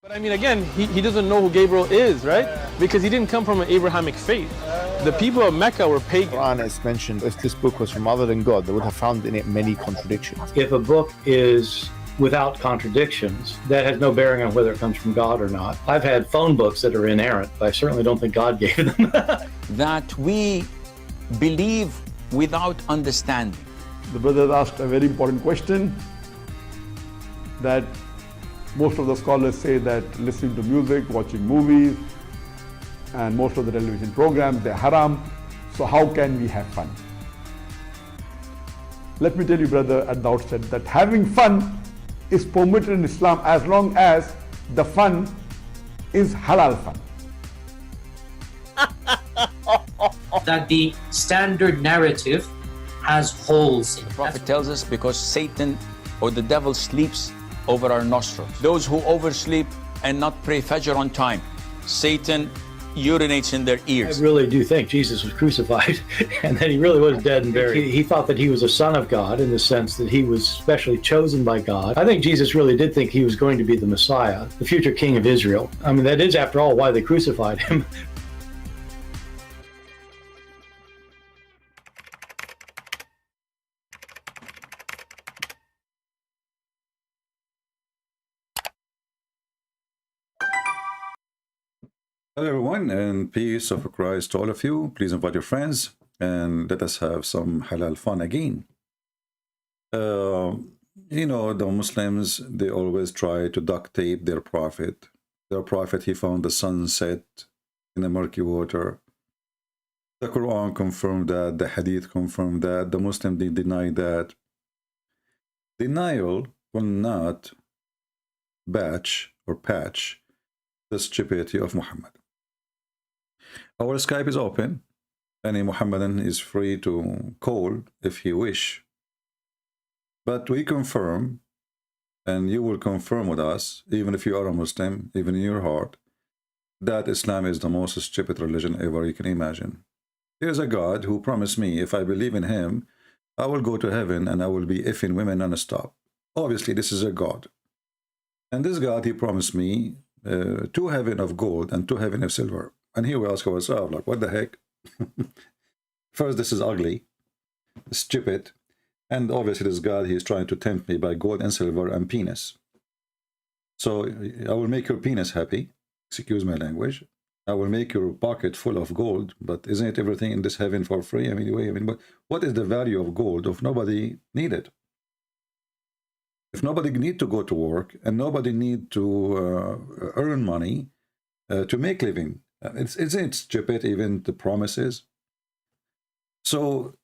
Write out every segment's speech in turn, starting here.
But I mean, again, he doesn't know who Gabriel is, right? Because he didn't come from an Abrahamic faith. The people of Mecca were pagan. Quran is mentioned, if this book was from other than God, they would have found in it many contradictions. If a book is without contradictions, that has no bearing on whether it comes from God or not. I've had phone books that are inerrant, but I certainly don't think God gave them. That we believe without understanding. The brother asked a very important question, that most of the scholars say that listening to music, watching movies, and most of the television programs, they're haram. So how can we have fun? Let me tell you, brother, at the outset, that having fun is permitted in Islam as long as the fun is halal fun. That the standard narrative has holes in it. The Prophet tells us because Satan or the devil sleeps over our nostrils. Those who oversleep and not pray Fajr on time, Satan urinates in their ears. I really do think Jesus was crucified and that he really was dead and buried. He thought that he was a son of God in the sense that he was specially chosen by God. I think Jesus really did think he was going to be the Messiah, the future king of Israel. I mean, that is, after all, why they crucified him. Hello everyone, and peace of Christ to all of you. Please invite your friends and let us have some halal fun again. You know, the Muslims, they always try to duct tape their prophet. Their prophet, he found the sunset in the murky water. The Quran confirmed that, the Hadith confirmed that, the Muslim, they deny that. Denial will not patch the stupidity of Muhammad. Our Skype is open. Any Muhammadan is free to call if he wish. But we confirm, and you will confirm with us, even if you are a Muslim, even in your heart, that Islam is the most stupid religion ever you can imagine. Here's a God who promised me, if I believe in him, I will go to heaven and I will be effing women non-stop. Obviously, this is a God. And this God, he promised me 2 heaven of gold and 2 heaven of silver. And here we ask ourselves, like, what the heck? First, this is ugly, stupid, and obviously this God, he is trying to tempt me by gold and silver and penis. So I will make your penis happy, excuse my language. I will make your pocket full of gold, but isn't it everything in this heaven for free? I mean, but what is the value of gold if nobody need it? If nobody need to go to work and nobody need to earn money to make living, it's stupid, even the promises. So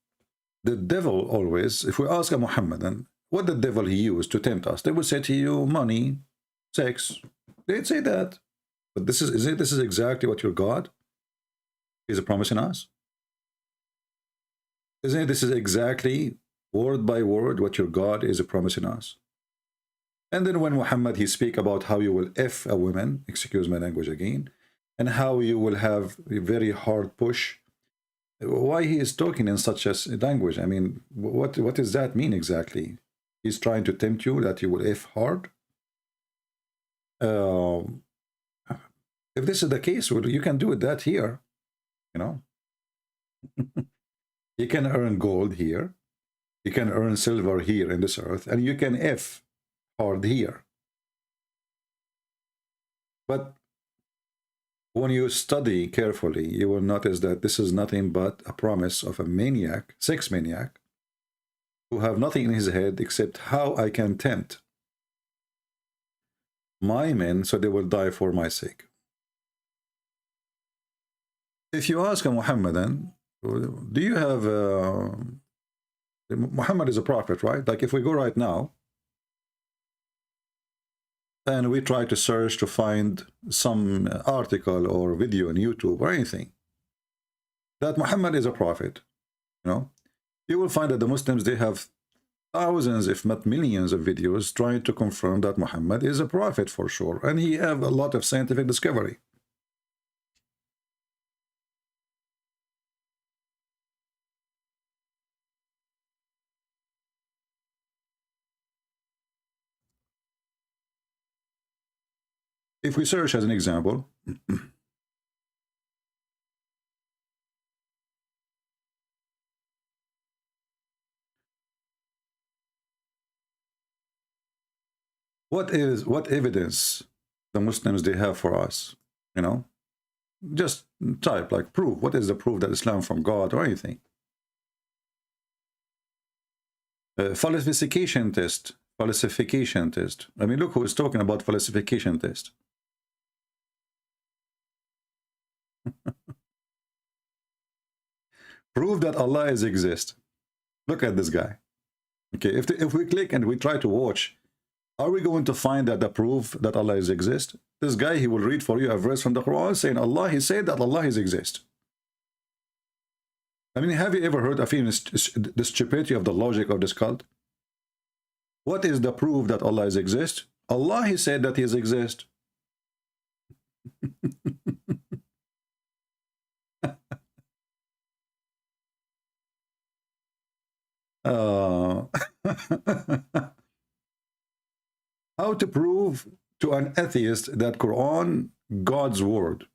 the devil always, if we ask a Muhammadan what the devil he used to tempt us, they will say to you, money, sex. They'd say that. But this is exactly what your God is promising us. Isn't it? This is exactly word by word what your God is promising us. And then when Muhammad, he speak about how you will F a woman, excuse my language again, and how you will have a very hard push. Why he is talking in such a language? I mean, what does that mean exactly? He's trying to tempt you that you will F hard? If this is the case, well, you can do that here, you know. You can earn gold here. You can earn silver here in this earth, and you can F hard here. But when you study carefully, you will notice that this is nothing but a promise of a maniac, sex maniac, who have nothing in his head except how I can tempt my men so they will die for my sake. If you ask a Muhammadan, do you have Muhammad is a prophet, right? Like if we go right now and we try to search to find some article or video on YouTube or anything that Muhammad is a prophet, you know, you will find that the Muslims, they have thousands, if not millions of videos trying to confirm that Muhammad is a prophet for sure, and he have a lot of scientific discovery. If we search as an example, what evidence the Muslims they have for us, you know? Just type like proof. What is the proof that Islam from God or anything? Falsification test. Falsification test. I mean, look who is talking about falsification test. Prove that Allah is exist. Look at this guy. Okay, if we click and we try to watch, are we going to find that the proof that Allah is exist? This guy, he will read for you a verse from the Quran saying Allah, he said that Allah is exist. I mean, have you ever heard of the stupidity of the logic of this cult? What is the proof that Allah is exist? Allah, he said that he is exist. How to prove to an atheist that Quran God's word?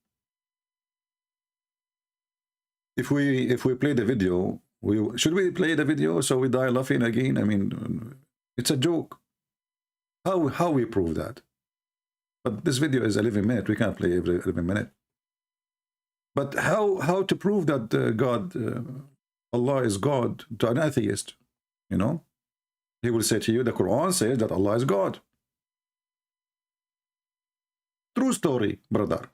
If we play the video, should we play the video so we die laughing again? I mean, it's a joke. How we prove that? But this video is 11 minutes. We can't play every 11 minutes. But how to prove that Allah is God to an atheist? You know, he will say to you, the Quran says that Allah is God. True story, brother.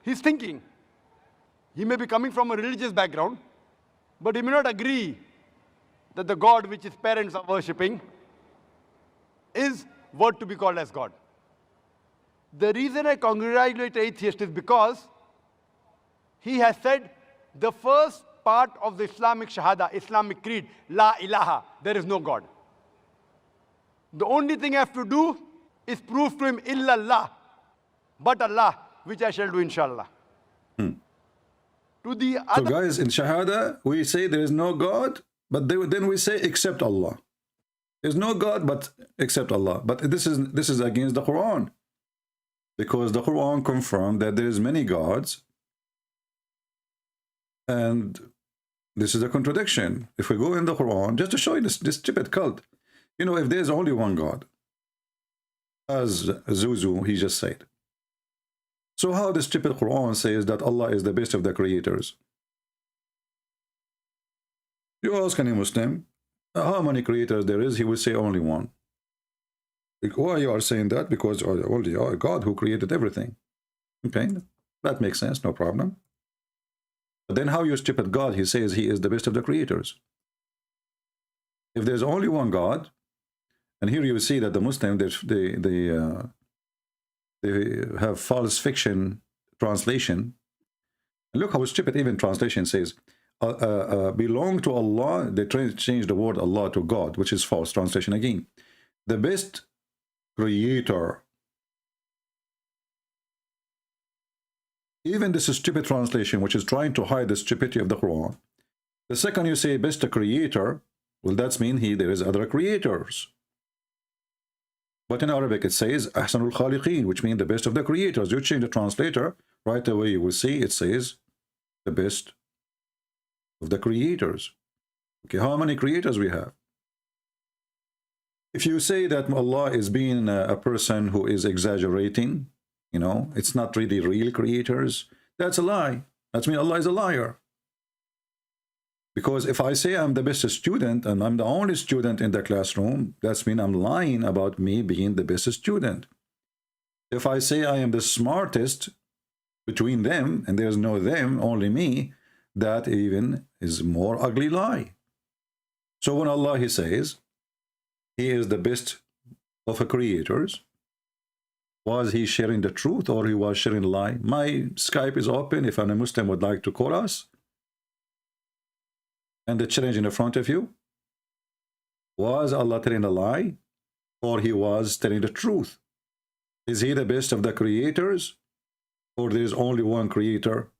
He's thinking. He may be coming from a religious background, but he may not agree that the God which his parents are worshipping is worth to be called as God. The reason I congratulate atheist is because he has said the first part of the Islamic Shahada, Islamic creed, La ilaha, there is no God. The only thing I have to do is prove to him illallah, but Allah, which I shall do inshallah. To the So guys, in Shahada, we say there is no God, but then we say except Allah. There's no God, but except Allah. But this is against the Quran. Because the Quran confirmed that there is many gods, and this is a contradiction. If we go in the Quran, just to show you this stupid cult, you know, if there's only one God, as Zuzu, he just said. So how the stupid Quran says that Allah is the best of the creators? You ask any Muslim, how many creators there is, he will say only one. Why you are saying that? Because only God who created everything. Okay, that makes sense, no problem. But then how your stupid God, he says he is the best of the creators? If there's only one God, and here you see that the Muslim, they have false fiction translation. And look how stupid even translation says, belong to Allah. They change the word Allah to God, which is false translation again. The best creator. Even this stupid translation, which is trying to hide the stupidity of the Quran. The second you say best creator, well, that's mean there is other creators. But in Arabic it says Ahsanul Khaliqeen, which means the best of the creators. You change the translator, right away you will see it says the best of the creators. Okay, how many creators we have? If you say that Allah is being a person who is exaggerating, you know, it's not really real creators, that's a lie. That means Allah is a liar. Because if I say I'm the best student and I'm the only student in the classroom, that means I'm lying about me being the best student. If I say I am the smartest between them and there's no them, only me, that even is more ugly lie. So when Allah, he says, he is the best of the creators, was he sharing the truth or he was sharing a lie? My Skype is open if a Muslim would like to call us. And the challenge in front of you, was Allah telling a lie or he was telling the truth? Is he the best of the creators or there is only one creator?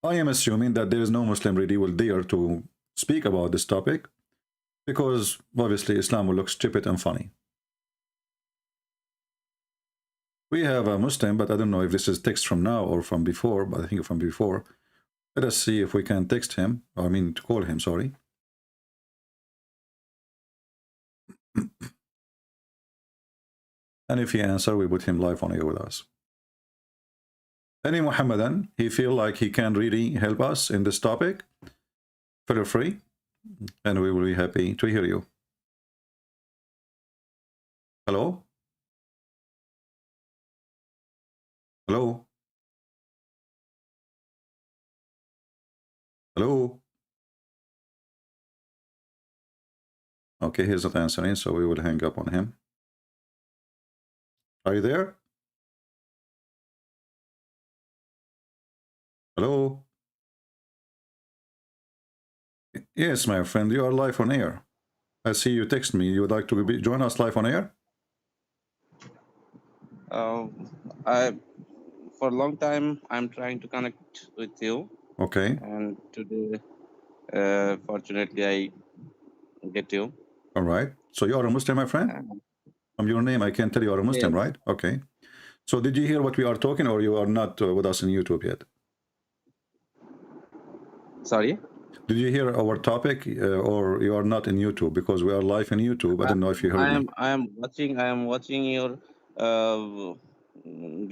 I am assuming that there is no Muslim really will dare to speak about this topic because obviously Islam will look stupid and funny. We have a Muslim, but I don't know if this is text from now or from before, but I think from before. Let us see if we can text him, I mean to call him, sorry. And if he answers, we put him live on air with us. Any Muhammadan, he feel like he can really help us in this topic, feel free, and we will be happy to hear you. Hello? Hello? Hello? Okay, he's not answering, so we will hang up on him. Are you there? Hello? Yes, my friend, you are live on air. I see you text me. You would like to join us live on air? For a long time, I'm trying to connect with you. Okay. And today, fortunately, I get you. All right. So you are a Muslim, my friend? From your name, I can tell you are a Muslim, Yes. right? Okay. So did you hear what we are talking, or you are not with us on YouTube yet? Sorry? Did you hear our topic, or you are not in YouTube? Because we are live in YouTube. I don't know if you heard me. I am watching your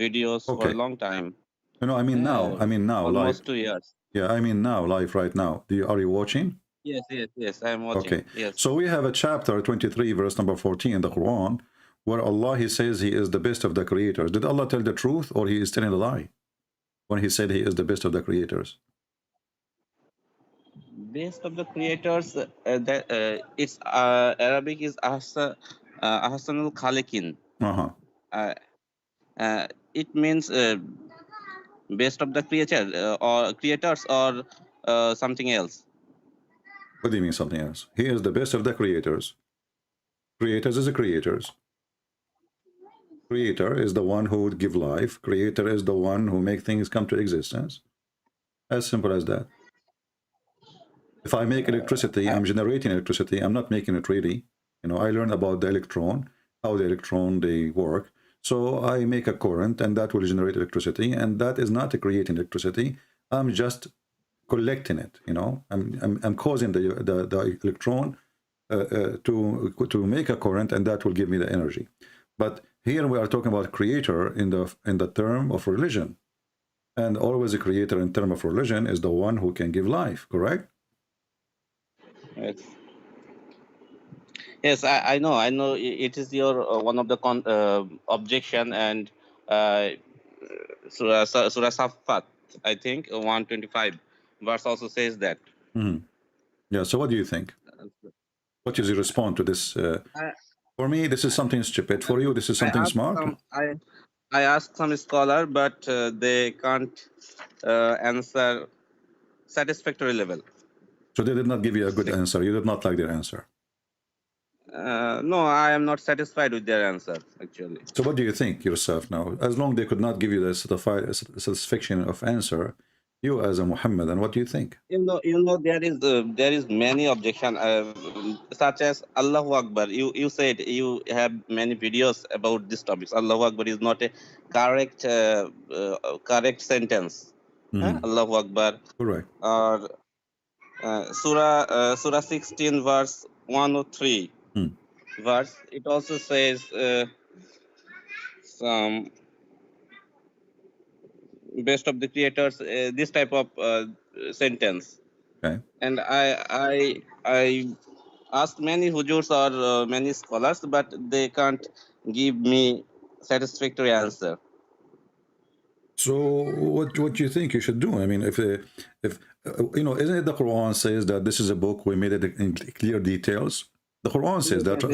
videos for Okay. a long time. No, no, I mean now. I mean now, live. Almost 2 years. Yeah, I mean now, live right now. Are you watching? Yes, I am watching. Okay. Yes. So we have a chapter 23, verse number 14 in the Quran, where Allah, he says he is the best of the creators. Did Allah tell the truth, or he is telling a lie when he said he is the best of the creators? Best of the creators, it's Arabic is Ahsanul Khaliqin. It means best of the creators or something else. What do you mean something else? He is the best of the creators. Creators is the creators. Creator is the one who would give life. Creator is the one who make things come to existence. As simple as that. If I make electricity, I'm generating electricity. I'm not making it really. You know, I learn about the electron, how the electron, they work. So I make a current, and that will generate electricity. And that is not creating electricity. I'm just collecting it. You know, I'm causing the electron to make a current, and that will give me the energy. But here we are talking about creator in the term of religion, and always a creator in term of religion is the one who can give life. Correct? Yes, I know. It is your one of the objection, and Surah Safat, I think 125 verse also says that. Mm-hmm. Yeah. So what do you think? What is your response to this? For me, this is something stupid. For you, this is something smart. I asked some scholar, but they can't answer satisfactory level. So they did not give you a good answer. You did not like their answer. No, I am not satisfied with their answer, actually. So what do you think yourself now? As long as they could not give you the satisfaction of answer, you as a Muhammadan, what do you think? You know, there is many objection, such as Allahu Akbar. You said you have many videos about this topic. Allahu Akbar is not a correct correct sentence. Allahu Akbar. Correct. Or Surah 16 verse 103 verse. It also says some best of the creators, this type of sentence. Okay. And I asked many hujurs or many scholars, but they can't give me satisfactory answer. So what do you think you should do? I mean, if you know, isn't it the Quran says that this is a book we made it in clear details? The Quran says that.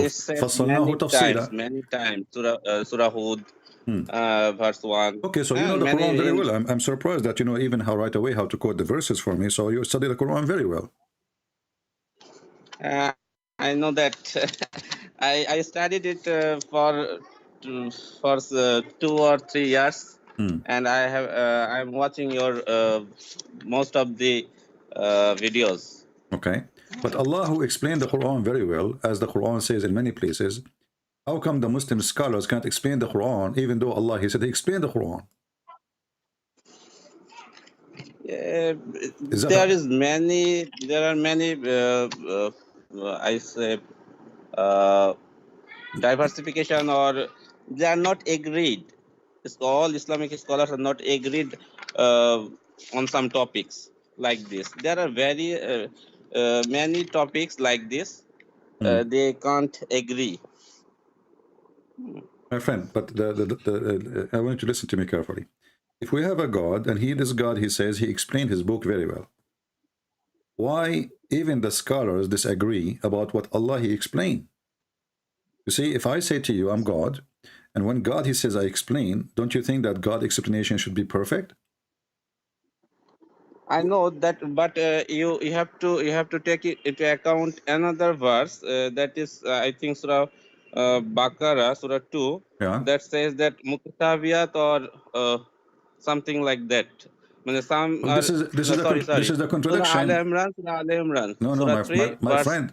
Many times. Surah Hud, verse 1. Okay, so you know the Quran very well. I'm surprised that you know even how right away how to quote the verses for me. So you study the Quran very well. I know that. I studied it for 2 or 3 years, and I'm watching your most of the videos. Okay. But Allah, who explained the Quran very well, as the Quran says in many places, how come the Muslim scholars can't explain the Quran, even though Allah, He said He explained the Quran? There are many, I say, diversification, or they are not agreed. All Islamic scholars are not agreed on some topics like this. There are very many topics like this. They can't agree. My friend, but I want you to listen to me carefully. If we have a God, and this God, He says, He explained His book very well. Why even the scholars disagree about what Allah He explained? You see, if I say to you, I'm God, and when God He says I explain, don't you think that God's explanation should be perfect? I know that, but you have to take it into account another verse that is I think Surah Baqarah, Surah 2, that says that muqtawiyat or something like that. When some well, this is the contradiction. No, my friend,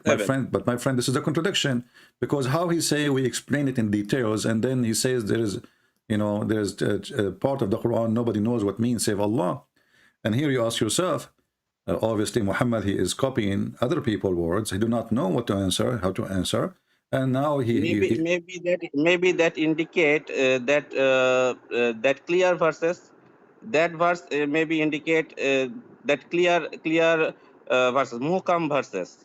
this is a contradiction, because how He say we explain it in details, and then He says there is, there's a part of the Quran nobody knows what means save Allah. And here you ask yourself, obviously Muhammad, he is copying other people's words. He do not know what to answer, how to answer, and now maybe that indicate that clear verses. That verse maybe indicate that clear verses, muhkam verses.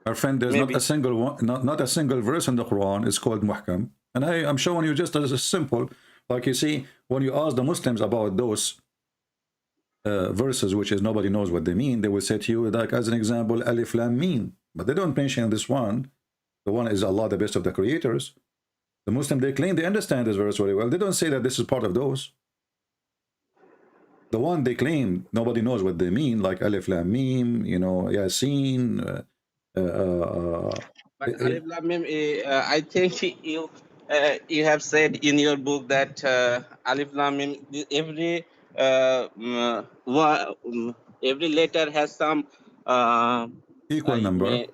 Our friend, there's not a single one, not a single verse in the Quran is called muhkam. And I'm showing you just as a simple, like you see, when you ask the Muslims about those verses, which is nobody knows what they mean, they will say to you, like as an example, alif lam mim, but they don't mention this one. The one is Allah, the best of the creators. The Muslim, they claim they understand this verse very well. They don't say that this is part of those. The one they claim nobody knows what they mean, like alif lam mim, Yasin. But alif lam mim, I think you have said in your book that alif lam mim, every letter has some equal number,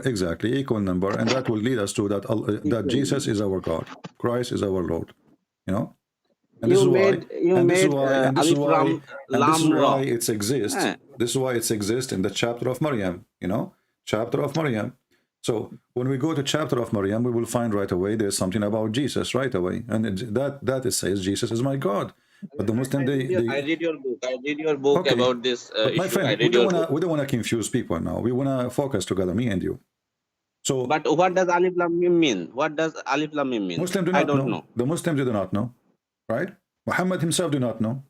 exactly, equal number, and that will lead us to that Jesus is our God, Christ is our Lord, And this is why it exists. This is why it exists in the chapter of Maryam, chapter of Maryam. So when we go to chapter of Maryam, we will find right away there's something about Jesus right away, and that it says Jesus is my God. But the Muslim, I read your book. Okay. About this my friend, we don't want to confuse people now. We want to focus together, me and you. So, but what does alif lam mim mean? What does alif lam mim mean? Muslims do not know. The Muslims do not know. Right? Muhammad himself do not know.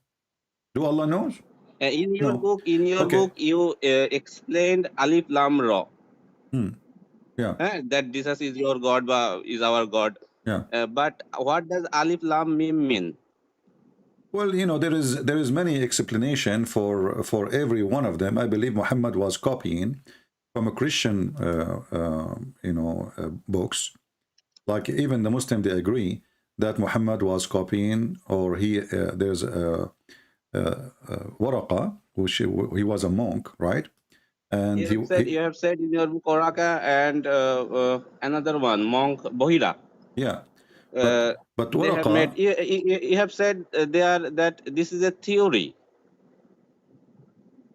Do Allah knows? In your book, you explained alif lam ra. Yeah. That Jesus is your God, is our God. Yeah. But what does alif lam mim mean? Well, there is many explanation for every one of them. I believe Muhammad was copying from a Christian, books. Like even the Muslim, they agree that Muhammad was copying, or there's Waraqa, which he was a monk, right? And you have said in your book Waraqa and another one, monk Bohira. Yeah. But Waraqa, you have said that this is a theory.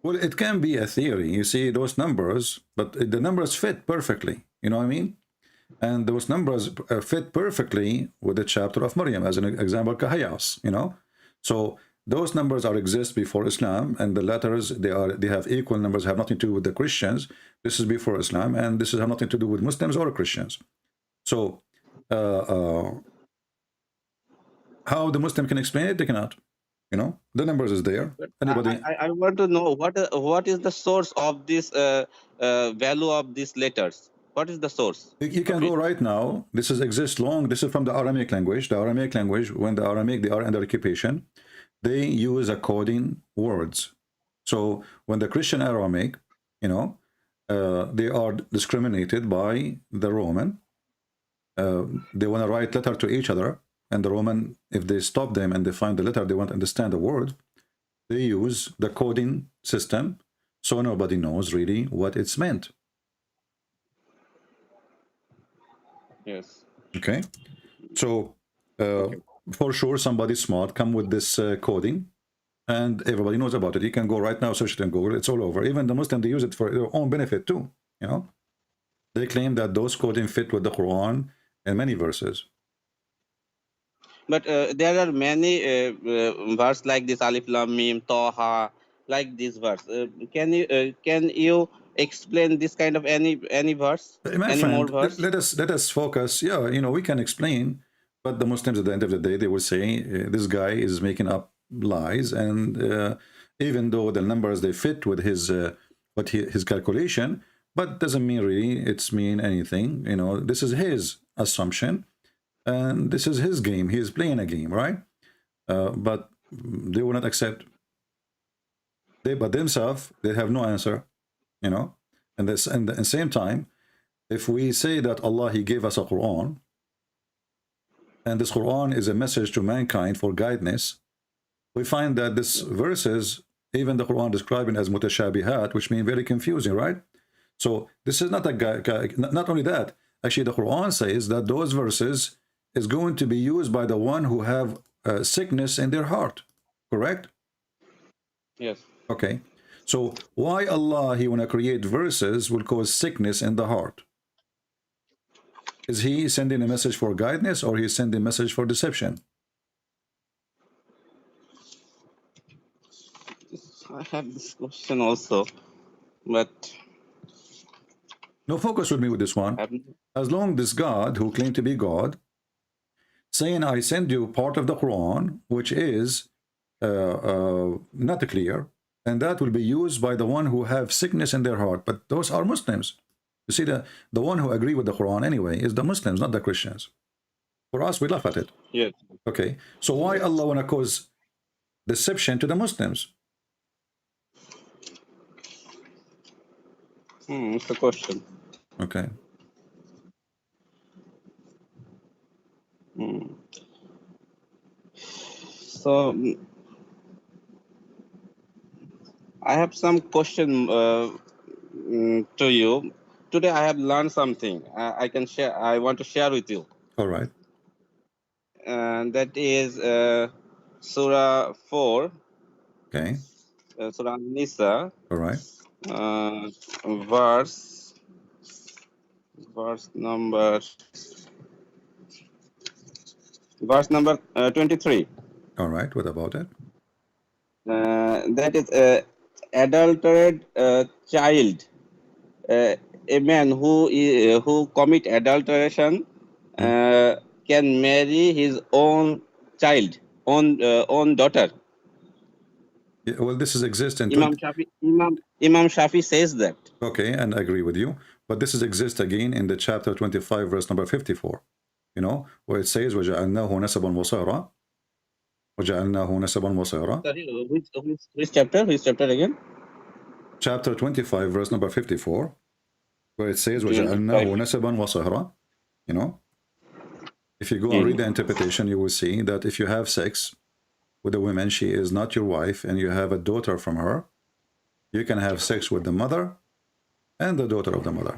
Well, it can be a theory. You see those numbers, but the numbers fit perfectly. You know what I mean? And those numbers fit perfectly with the chapter of Maryam, as an example, Kahayas, So those numbers exist before Islam, and the letters, they have equal numbers, have nothing to do with the Christians. This is before Islam, and this has nothing to do with Muslims or Christians. So how the Muslim can explain it? They cannot. The numbers is there. Anybody? I want to know what is the source of this value of these letters. What is the source? You can go right now. This exists long. This is from the Aramaic language. The Aramaic language, when the Aramaic, they are under occupation, they use a coding words. So when the Christian Aramaic, they are discriminated by the Roman. They want to write letter to each other, and the Roman, if they stop them and they find the letter, they want to understand the word, they use the coding system So nobody knows really what it's meant. Yes. Okay, so for sure somebody smart come with this coding, and everybody knows about it. You can go right now, search it in Google, it's all over. Even the Muslims, they use it for their own benefit too, you know. They claim that those coding fit with the Quran and many verses. But there are many verse like this, Alif Lam Mim, Taha, like this verse. Can you explain this kind of any verse? My Any friend, more verse? let us focus. Yeah, you know, we can explain, but the Muslims at the end of the day, they will say this guy is making up lies, and even though the numbers they fit with his his calculation, but doesn't mean really it's mean anything. You know, this is his assumption, and this is his game. He is playing a game, right? But they will not accept. But themselves, they have no answer. You know, and this, and at the same time, if we say that Allah, He gave us a Quran, and this Quran is a message to mankind for guidance, we find that this verses, even the Quran describing as mutashabihat, which mean very confusing, right? So this is not not only that, actually the Quran says that those verses is going to be used by the one who have sickness in their heart, correct? Yes. Okay. So why Allah, He wanna create verses will cause sickness in the heart? Is He sending a message for guidance, or He's sending a message for deception? I have this question also, but No, focus with me with this one. As long this God who claimed to be God saying I send you part of the Quran which is not clear, and that will be used by the one who have sickness in their heart, but those are Muslims. You see, the one who agree with the Quran anyway is the Muslims, not the Christians. For us, we laugh at it. yes. Okay, so why Allah want to cause deception to the Muslims? It's a question. Okay. So I have some question to you. Today I have learned something. I can share. I want to share with you. All right. And that is Surah 4, Okay. Surah Nisa, All right. verse number 23. All right. What about it? That is adulterated child. A man who commit adulteration can marry his own child, own daughter. Yeah, well, this is exist in Imam Shafi says that. Okay, and I agree with you. But this is exist again in the chapter 25, verse number 54. You know, where it says, وَجَعَلْنَاهُ نَسَبًا وَصَهْرًا. وَجَعَلْنَاهُ نَسَبًا وَصَهْرًا. Sorry, which chapter? Which chapter again? Chapter 25, verse number 54, where it says, وَجَعَلْنَاهُ نَسَبًا وَصَهْرًا. You know, if you go and read the interpretation, you will see that if you have sex with a woman, she is not your wife, and you have a daughter from her, you can have sex with the mother and the daughter of the mother.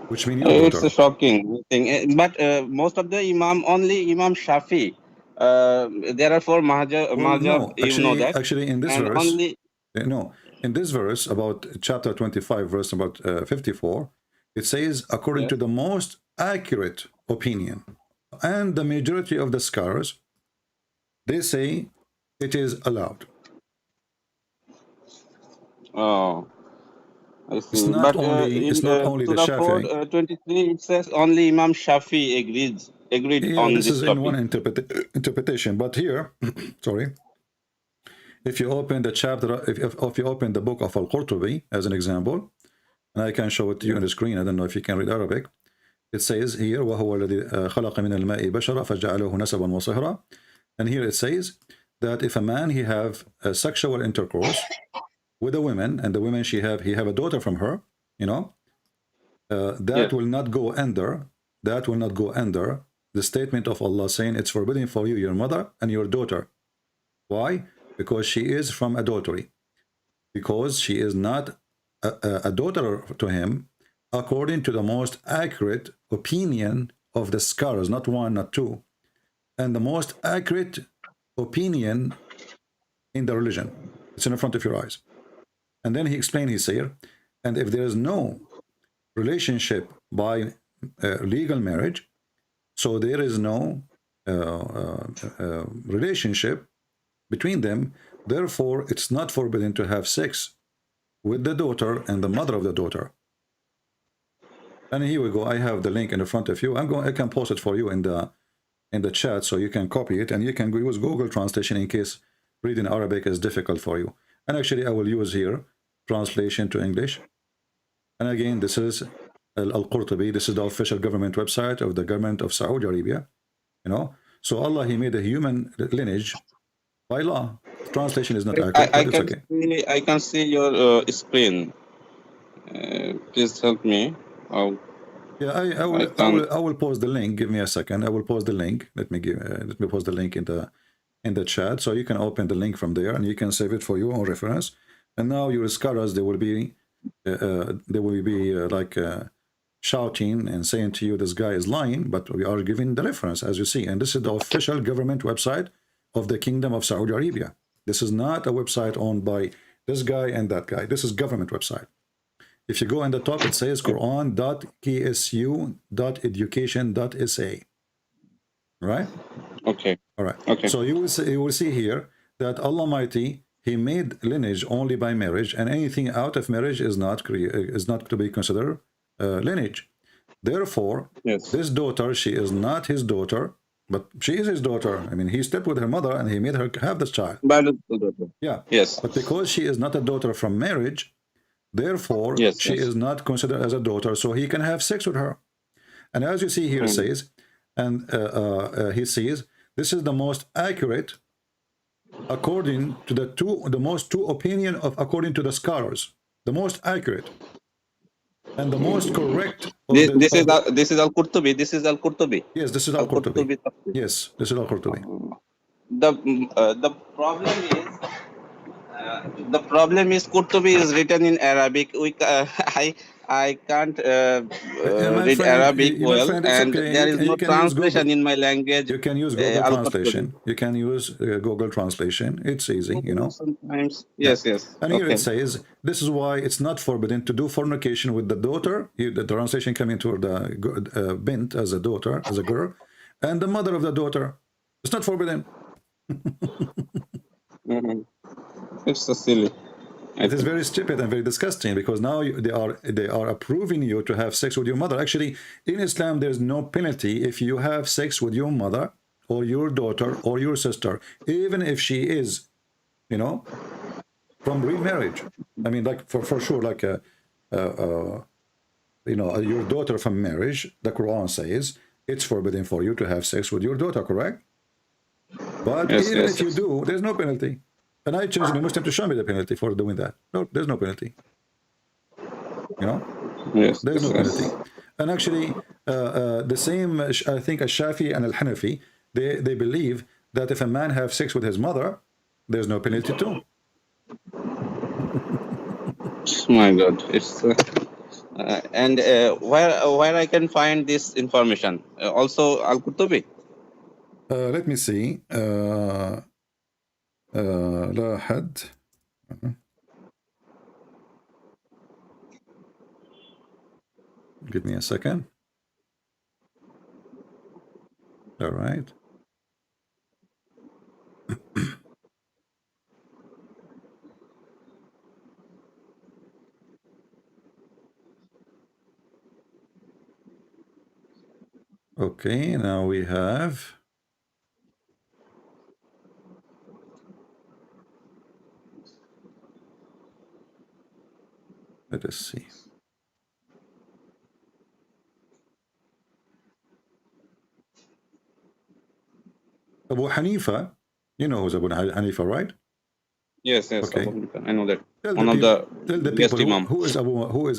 Which means your It's daughter. a shocking thing. But most of the only Imam Shafi. There are four Mazhab, No, you know that. actually, in this And verse, only no, in this verse about chapter 25, verse about 54, it says, according to the most accurate opinion, and the majority of the scholars, they say it is allowed. oh, I see. It's not But only, it's not only the Surah 4, Shafi'i. 23, it says only Imam Shafi agreed Yeah, on this this is topic. in one interpretation. But here, sorry, if you open the chapter, if you open the book of Al-Qurtubi as an example, and I can show it to you on the screen. I don't know if you can read Arabic. It says here, وَهُوَ الَّذِي خَلَقَ مِنَ الْمَاءِ بَشَرًا فَجَعَلَهُ نَسَبًا وَصِهْرًا. And here it says that if a man he have a sexual intercourse with a woman, and the woman he have a daughter from her, you know, that will not go under. That will not go under the statement of Allah saying it's forbidden for you, your mother and your daughter. Why? because she is from adultery, because she is not a daughter to him, according to the most accurate opinion of the scholars, not one, not two, and the most accurate opinion in the religion. It's in front of your eyes. And then he explained, he said, and if there is no relationship by legal marriage, so there is no relationship between them, therefore it's not forbidden to have sex with the daughter and the mother of the daughter. And here we go. I have the link in the front of you. I can post it for you in the chat, so you can copy it, and you can use Google translation in case reading Arabic is difficult for you. And actually I will use here translation to English. And again, this is Al-Qurtubi. This is the official government website of the government of Saudi Arabia. You know, so Allah, he made a human lineage by law. Translation is not accurate. I can see your screen. Please help me. Yeah, I will post the link. Give me a second. I will post the link. Let me post the link in the chat, so you can open the link from there and you can save it for your own reference. And now your scholars, they will be shouting and saying to you, this guy is lying, but we are giving the reference, as you see. And this is the official government website of the Kingdom of Saudi Arabia. This is not a website owned by this guy and that guy. This is government website. If you go in the top, it says Quran.ksu.education.sa. Right? Okay. All right. Okay. So you will see here that Allah Almighty, he made lineage only by marriage, and anything out of marriage is not to be considered lineage. Therefore, yes, this daughter, she is not his daughter, but she is his daughter. I mean, he slept with her mother and he made her have this child. Yeah. Yes. But because she is not a daughter from marriage, therefore, she is not considered as a daughter, so he can have sex with her. And as you see here, it says, and he says, this is the most accurate according to the most two opinion of according to the scholars, the most accurate and the most correct. This is Al-Qurtubi. This is Al-Qurtubi. Yes, this is Al-Qurtubi. Yes, this is Al-Qurtubi. The problem is Qurtubi is written in Arabic. I can't read Arabic well, and there is no translation in my language. You can use Google Translation. You can use Google Translation. It's easy, you know. Sometimes, yes. And here it says, this is why it's not forbidden to do fornication with the daughter. The translation coming to the bint as a daughter, as a girl, and the mother of the daughter. It's not forbidden. It's so silly. It is very stupid and very disgusting, because now they are approving you to have sex with your mother. Actually, in Islam, there's no penalty if you have sex with your mother or your daughter or your sister, even if she is, you know, from remarriage. I mean, like for sure, like you know, your daughter from marriage. The Quran says it's forbidden for you to have sex with your daughter, correct? But even if you do, there's no penalty. And I challenge the Muslim to show me the penalty for doing that. No, there's no penalty. You know? Yes. There's no penalty. And actually, the same, I think, Al-Shafi and Al-Hanafi, they believe that if a man have sex with his mother, there's no penalty too. My God. It's and where I can find this information? Also Al-Qurtubi. Let me see. لا حد. Give me a second. All right. Okay, now we have. Let us see. Abu Hanifa, you know who's Abu Hanifa, right? Yes. Okay. I know that. Tell One of the biggest people who is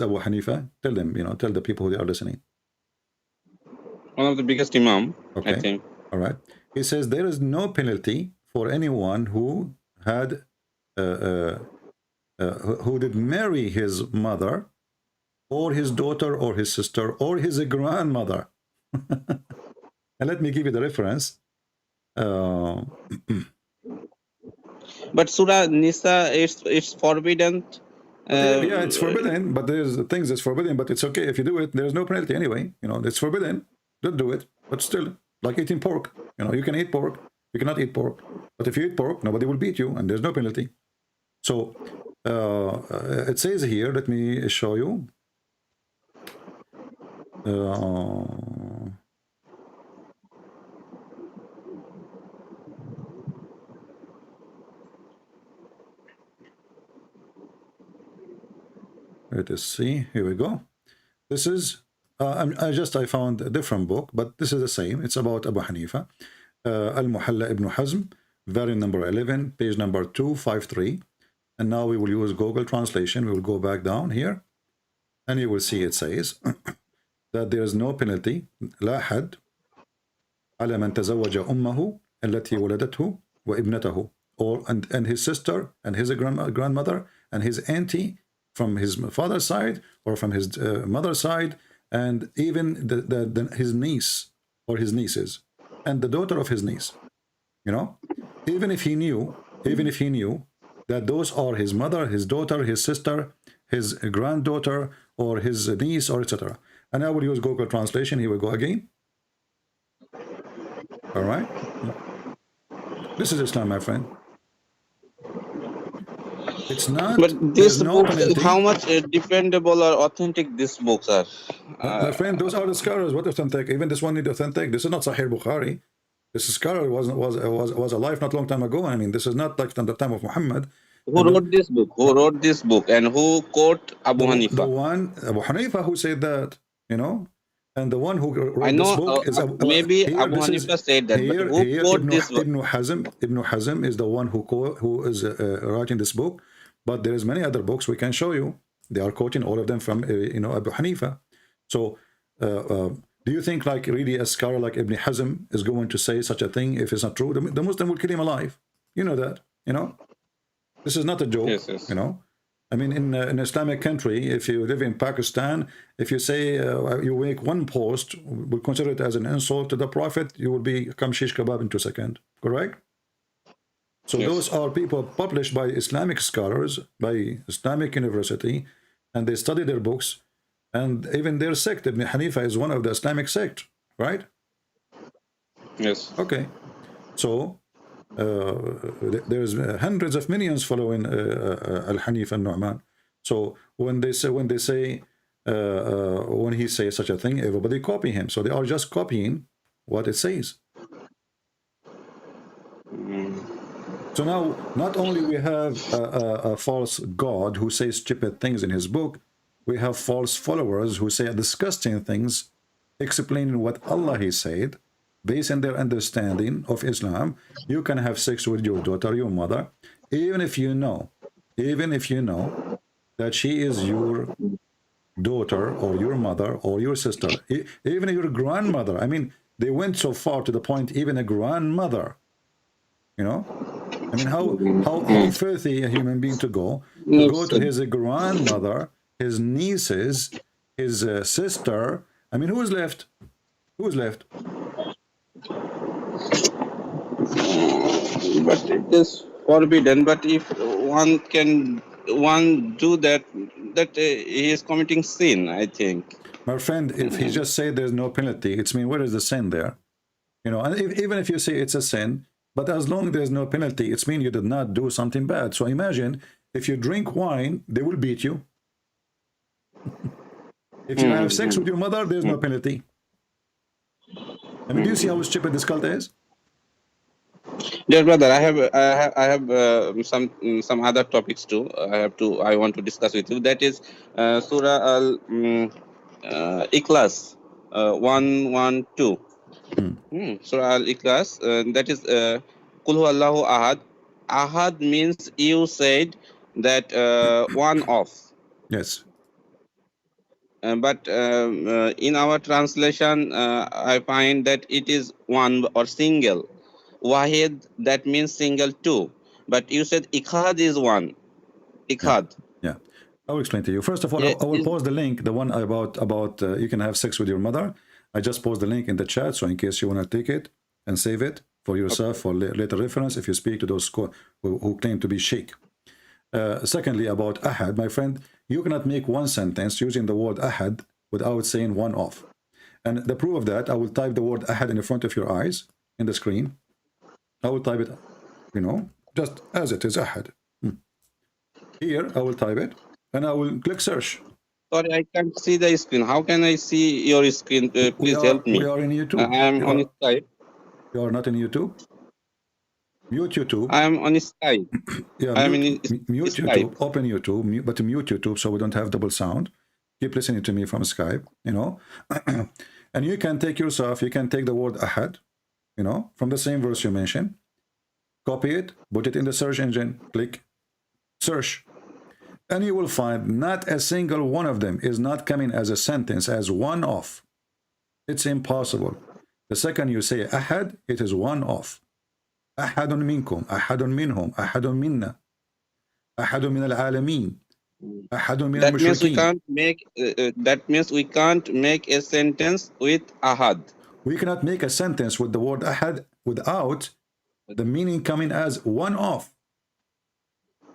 Abu Hanifa? Tell them, you know, tell the people who are listening. One of the biggest imam, okay. I think. All right. He says there is no penalty for anyone who had who did marry his mother or his daughter or his sister or his grandmother. And let me give you the reference. But Surah Nisa, it's forbidden. Yeah, it's forbidden, but there's things that's forbidden, but it's okay if you do it. There's no penalty anyway. You know, it's forbidden. Don't do it. But still, like eating pork. You know, you can eat pork. You cannot eat pork. But if you eat pork, nobody will beat you, and there's no penalty. So it says here, let me show you. Let us see. Here we go. This is I found a different book, but this is the same. It's about Abu Hanifa. Al-Muhalla Ibn Hazm, volume number 11, page number 253. And now we will use Google Translation. We will go back down here, and you will see it says that there is no penalty. لا حد على من تزوج أمه التي ولدته وابنته, or and his sister and his grandmother and his auntie from his father's side or from his mother's side, and even his niece or his nieces and the daughter of his niece. You know, even if he knew that those are his mother, his daughter, his sister, his granddaughter, or his niece, or etc. And I will use Google Translation. Here we go again. All right. This is Islam, my friend. It's not. But this no book, penalty. how much dependable or authentic these books are? My friend, those are the scholars. What authentic? Even this one need authentic. This is not Sahih Bukhari. This scholar was alive not long time ago. I mean, this is not like from the time of Muhammad. Who wrote this book? Who wrote this book? And who quote Abu Hanifa? The one Abu Hanifa who said that, you know, and the one who wrote I know, this book is maybe here, Abu Hanifa said that, but who quote this book? Ibn Hazm is the one who is writing this book, but there is many other books we can show you. They are quoting all of them from Abu Hanifa. So do you think like really a scholar like Ibn Hazm is going to say such a thing if it's not true? The Muslim will kill him alive. You know that, you know. This is not a joke. Yes, yes. You know. I mean, in an Islamic country, if you live in Pakistan, if you say you make one post, we'll consider it as an insult to the Prophet, you will become shish kebab in 2 seconds. Correct? So Yes. those are people published by Islamic scholars, by Islamic University, and they study their books, and even their sect, Ibn Hanifa, is one of the Islamic sect, right? Yes. Okay. So there's hundreds of millions following Al-Hanif and Nu'man. So when he says such a thing, everybody copy him. So they are just copying what it says. So now, not only we have a false God who says stupid things in his book, we have false followers who say disgusting things, explaining what Allah He said, based on their understanding of Islam. You can have sex with your daughter, your mother, even if you know that she is your daughter or your mother or your sister, even your grandmother. I mean, they went so far to the point, even a grandmother, you know. I mean, how filthy a human being to go to his grandmother, his nieces, his sister. I mean, who is left? Who is left? But it is forbidden. But if one do that, he is committing sin, I think. My friend, if he just say there's no penalty, it's mean, where is the sin there? You know, and even if you say it's a sin, but as long as there's no penalty, it's mean you did not do something bad. So imagine if you drink wine, they will beat you. If you have sex with your mother, there's no penalty. I mean, do you see how stupid this cult is? Dear brother, I have some other topics too. I want to discuss with you. That is Surah Al Ikhlas 112. Surah Al Ikhlas. That is Qul Huwallahu Ahad. Ahad means you said that one of. Yes. But in our translation, I find that it is one or single. Wahid, that means single too. but you said Ikhad is one. Ikhad. Yeah, I will explain to you. First of all, Yeah, I will is- post the link, the one about you can have sex with your mother. I just post the link in the chat, so in case you want to take it and save it for yourself for later reference, if you speak to those who claim to be sheikh. Secondly, about ahad, my friend, you cannot make one sentence using the word ahad without saying one off. And the proof of that, I will type the word ahad in the front of your eyes in the screen. I will type it, you know, just as it is, ahad. Here, I will type it, and I will click search. Sorry, I can't see the screen. How can I see your screen? Please help me. We are in YouTube. I am on Skype. You are not in YouTube? Mute YouTube. I am on Skype. Yeah, I am mute in YouTube. Skype. Open YouTube, but mute YouTube so we don't have double sound. Keep listening to me from Skype, you know. And you can take yourself, you can take the word ahad, you know, from the same verse you mentioned. Copy it, put it in the search engine, click search. And you will find not a single one of them is not coming as a sentence, as one off. It's impossible. The second you say ahad, it is one off. Ahadun minkum, ahadun minhum, ahadun minna, ahadun min al-alamin, ahadun min That means we al-mushrikeen. can't make. That means we can't make a sentence with ahad. We cannot make a sentence with the word ahad without the meaning coming as one off.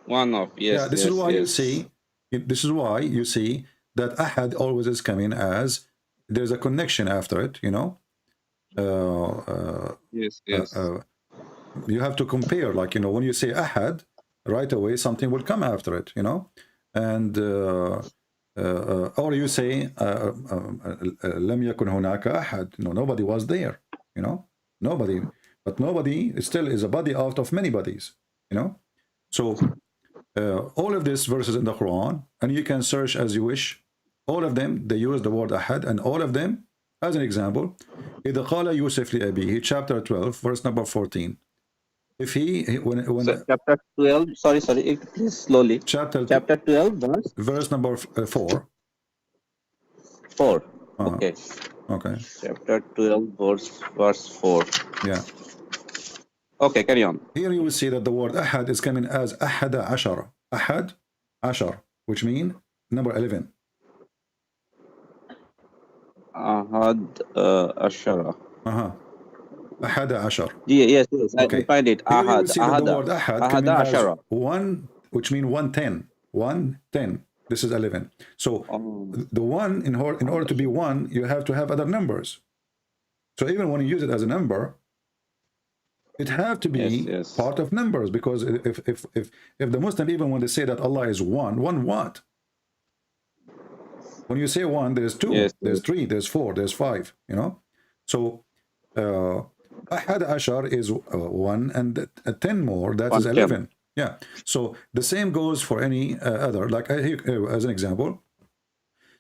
One of yes. Yeah, this yes, is why yes. you see. This is why you see that ahad always is coming as there's a connection after it. You know. Yes. Yes. You have to compare, like, you know, when you say ahad, right away something will come after it, you know, and or you say lam yakun hunaka ahad, you know, nobody was there, you know, nobody, but nobody still is a body out of many bodies, you know. So all of these verses in the Quran, and you can search as you wish, all of them they use the word ahad, and all of them, as an example, إذا قال يوسف لأبيه, chapter 12, verse number 14. If when So, chapter 12. Sorry. Please slowly. chapter 12, verse number 4. 4. Uh-huh. Okay. Okay. Chapter 12, verse 4. Yeah. Okay, carry on. Here you will see that the word ahad is coming as ahada ashara. Ahad ashar, which means number 11. Ahad Ashara. Ahada ashar. Yeah, yes. I Okay. find it. Here you will Ahad. see that the word Ahada. ahad coming Ahada as Ashara. 1, which means 110. 110. This is 11. So the 1, in order to be 1, you have to have other numbers. So even when you use it as a number, it have to be Yes. part of numbers, because if the Muslim, even when they say that Allah is one what? When you say 1, there's 2, Yes, there's yes. 3, there's 4, there's 5, you know. So ahad ashar is 1, and 10 more, that is 11. Yeah. So the same goes for any other, like here, as an example,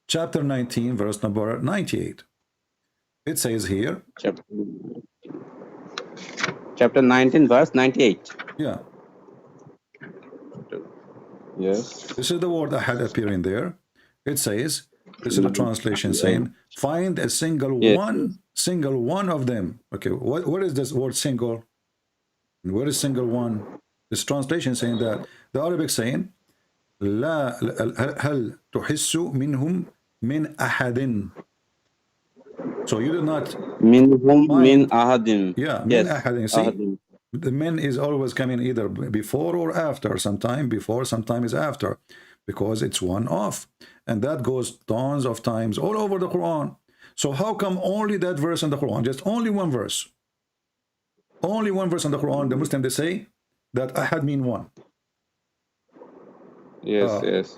chapter 19, verse number 98. It says here, Chapter 19, verse 98. yeah, Yes. this is the word ahad appearing there. It says, this is the translation saying, find a single one of them. Okay, what is this word single? And where is single one? This translation saying that the Arabic saying, لا هل تحس منهم من أحد. So you do not. Minhum min ahadin. Yeah, Yes. min ahadin. See, Ahadin. the min is always coming either before or after. Sometime before, sometimes after, because it's one off, and that goes tons of times all over the Quran. So how come only that verse in the Quran, just only one verse, only one verse in the Quran, the Muslim they say that ahad mean one? Yes.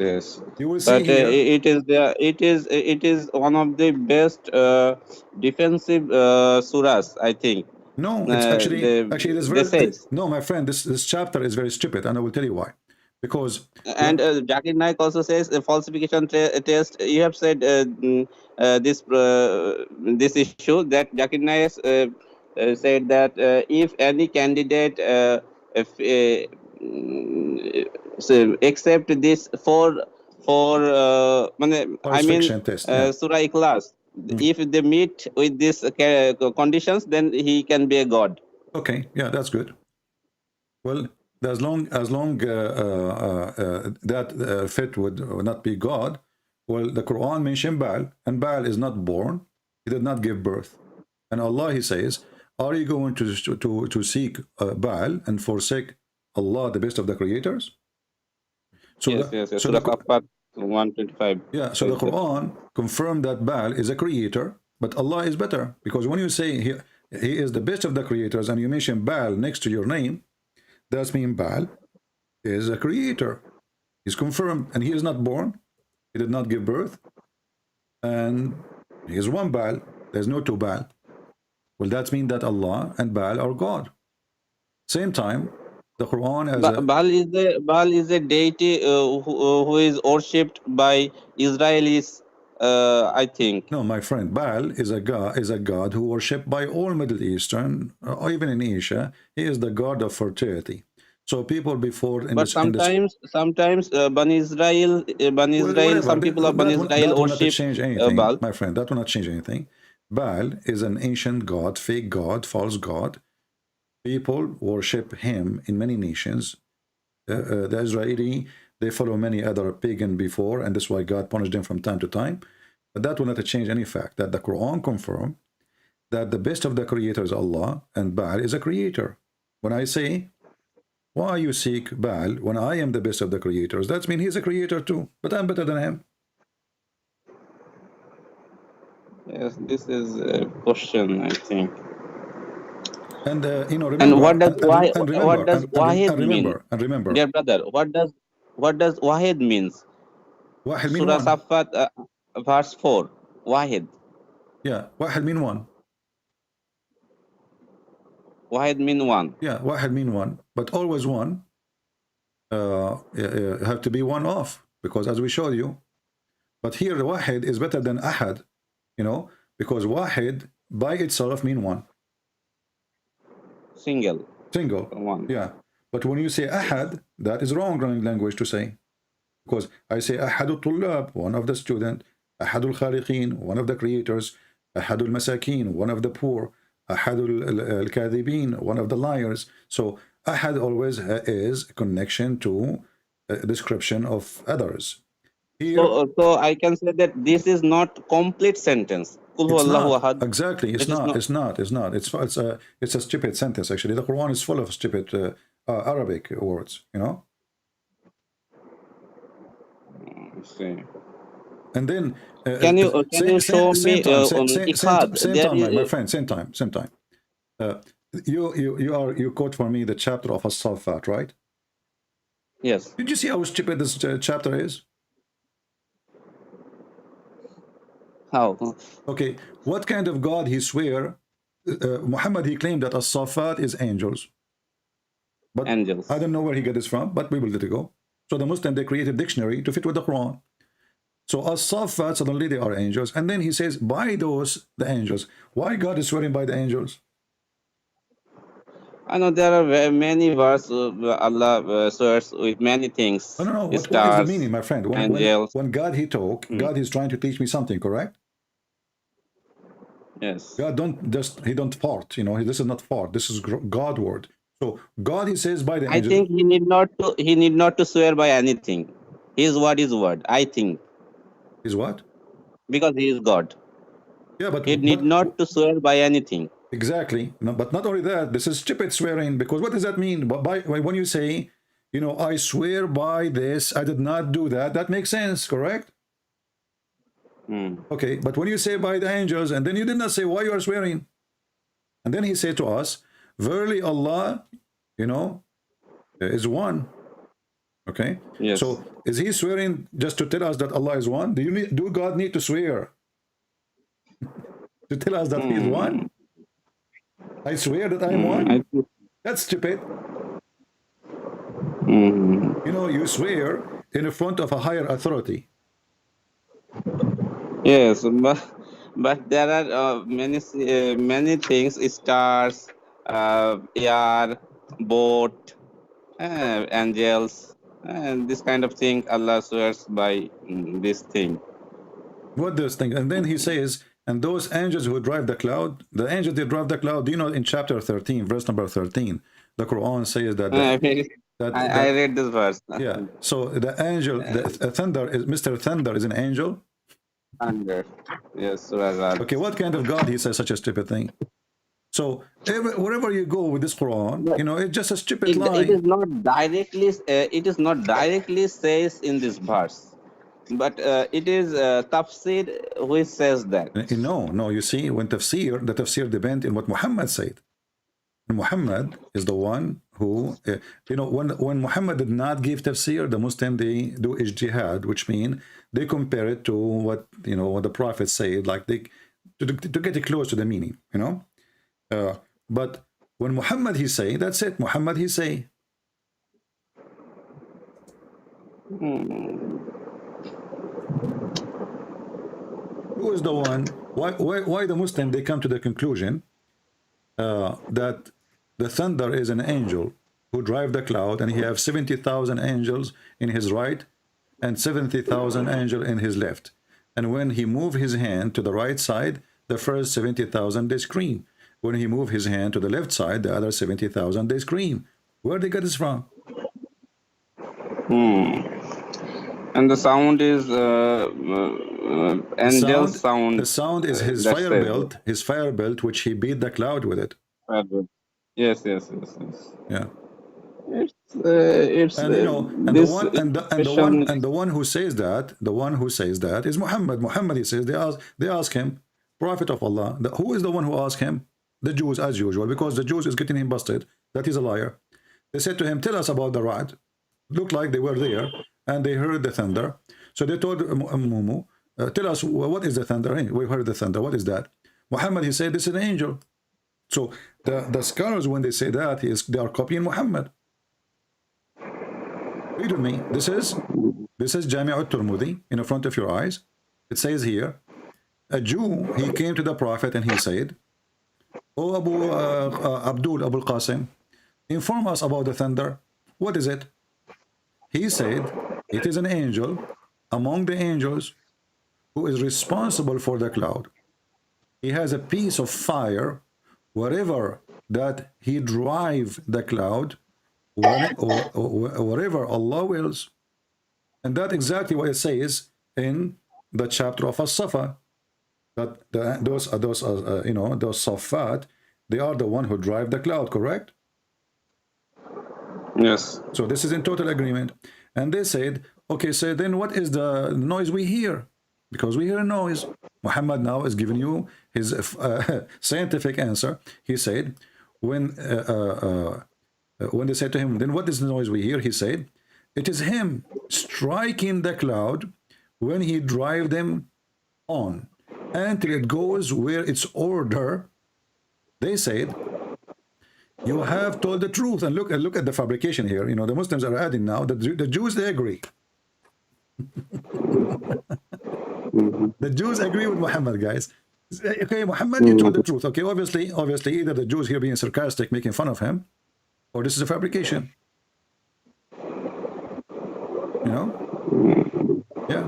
You will see But here. it is one of the best defensive surahs, I think. No, it's actually it is very. says. No, my friend, this chapter is very stupid, and I will tell you why. Because And Zakir Naik also says a falsification test. You have said this issue that Zakir Naik said that if any candidate accept this for falsification test, yeah. Surah Ikhlas, if they meet with these conditions, then he can be a god. Okay, yeah, that's good. Well, as long that fit would not be God, well, the Quran mentioned Baal, and Baal is not born. He did not give birth. And Allah, He says, are you going to seek Baal and forsake Allah, the best of the creators? So yes. so Surah Safat 125. yeah, so the Quran confirmed that Baal is a creator, but Allah is better. Because when you say he is the best of the creators and you mention Baal next to your name, that means Baal is a creator. He's confirmed, and he is not born. He did not give birth. And he is one Baal. There's no two Baal. Well, that means that Allah and Baal are God. Same time, the Quran has Baal is a deity who is worshipped by Israelis, I think. No, my friend, Baal is a god who worshipped by all Middle Eastern, or even in Asia. He is the god of fertility. So people before in But sometimes Bani Israel, some people of Bani Israel worship Baal. My friend, that will not change anything. Baal is an ancient god, fake god, false god. People worship him in many nations. The Israeli, they follow many other pagan before, and that's why God punished them from time to time. But that will not change any fact that the Quran confirmed that the best of the creators is Allah, and Baal is a creator. When I say, why you seek Baal when I am the best of the creators, that means he's a creator too, but I'm better than him. Yes, this is a question, I think. And remember, and what does Wahid mean? And remember, dear brother, what does Wahid means? Wahid mean Surah one. Safat, verse 4. Wahid. Yeah, Wahid mean one. Wahid mean one. Yeah, Wahid mean one, but always one. Have to be one off, because as we showed you. But here, the Wahid is better than Ahad, because Wahid by itself mean one. Single. One. Yeah. But when you say Ahad, that is wrong language to say. Because I say Ahadul Tullab, one of the students, Ahadul Khaliqeen, one of the creators, Ahadul Masakin, one of the poor, Ahadul Kadhibin, one of the liars. So Ahad always is a connection to a description of others. Here, so I can say that this is not complete sentence. It's not. Exactly, it's not. It's a stupid sentence. Actually, the Quran is full of stupid Arabic words. See. And then can you show me same time, my friend. Same time. You quote for me the chapter of As-Saffat, right? Yes. Did you see how stupid this chapter is? How? Okay, what kind of God he swear? Muhammad, he claimed that As-Saffat is angels. But angels. I don't know where he got this from, but we will let it go. So the Muslim, they created a dictionary to fit with the Quran. So As-Saffat, suddenly they are angels. And then he says, by those, the angels. Why God is swearing by the angels? I know there are many verses Allah swears with many things. No. What is the meaning, my friend? When God he talk, God is trying to teach me something, correct? Yes. God he don't fart, this is not fart, this is God word. So God, he says by the angels. I think he need not to swear by anything. His word is word, I think. His what? Because he is God. Yeah, but he need not to swear by anything. Exactly. No, but not only that, this is stupid swearing, because what does that mean? When you say, I swear by this, I did not do that, that makes sense, correct? Okay, but when you say by the angels, and then you did not say why you are swearing. And then he said to us, verily Allah, is one. Okay? Yes. So is he swearing just to tell us that Allah is one? Do God need to swear to tell us that he is one? I swear that I am one. That's stupid. You swear in front of a higher authority. Yes, but there are many things: stars, air, boat, angels, and this kind of thing. Allah swears by this thing. What those things? And then he says, and those angels who drive the cloud, the angels that drive the cloud, in chapter 13, verse number 13, the Quran says that That, I read this verse. yeah. So the angel, the thunder is Mr. Thunder is an angel. Thunder. Yes, Surah Ra'd. Okay, what kind of God he says such a stupid thing? So wherever you go with this Quran, you know, it's just a stupid lie. It is not directly. It is not directly says in this verse, but it is tafsir which says that. No. You see, when the tafsir depends on what Muhammad said. Muhammad is the one who, you know, when Muhammad did not give tafsir, the Muslim, they do ijtihad, which means they compare it to what, you know, what the Prophet said, like they to get it close to the meaning, you know. But when Muhammad he say, that's it. Muhammad he say. Who is the one? Why the Muslim they come to the conclusion that the thunder is an angel who drive the cloud, and he have 70,000 angels in his right and 70,000 angels in his left, and when he move his hand to the right side, the first 70,000 they scream. When he move his hand to the left side, the other 70,000 they scream. Where they get this from? And the sound is angel sound. The sound is his fire belt. His fire belt, which he beat the cloud with it. Yes. Yeah. It's And you know, and the one who says that, is Muhammad. Muhammad, he says, they ask him, Prophet of Allah, who is the one who asked him? The Jews, as usual, because the Jews is getting him busted that he's a liar. They said to him, tell us about the Ra'd. Looked like they were there and they heard the thunder. So they told Mumu, tell us what is the thunder? Hey, we heard the thunder. What is that? Muhammad, he said, this is an angel. So the scholars, when they say that, they are copying Muhammad. Read with me. This is Jami' al-Tirmidhi in front of your eyes. It says here, a Jew, he came to the Prophet and he said, "O Abu Abdul Abu al-Qasim, inform us about the thunder. What is it?" He said, it is an angel among the angels who is responsible for the cloud. He has a piece of fire wherever that he drive the cloud, wherever Allah wills. And that's exactly what it says in the chapter of As-Safa, that those Safat, they are the one who drive the cloud, correct? Yes. So this is in total agreement. And they said, okay, so then what is the noise we hear? Because we hear a noise. Muhammad now is giving you his scientific answer. He said, when they said to him, then what is the noise we hear? He said, it is him striking the cloud when he drive them on until it goes where it's order. They said, you have told the truth. And look at the fabrication here. You know, the Muslims are adding now that the Jews, they agree. The Jews agree with Muhammad, guys. Okay, Muhammad, you told the truth. Okay, obviously, either the Jews here being sarcastic, making fun of him, or this is a fabrication. You know? Yeah.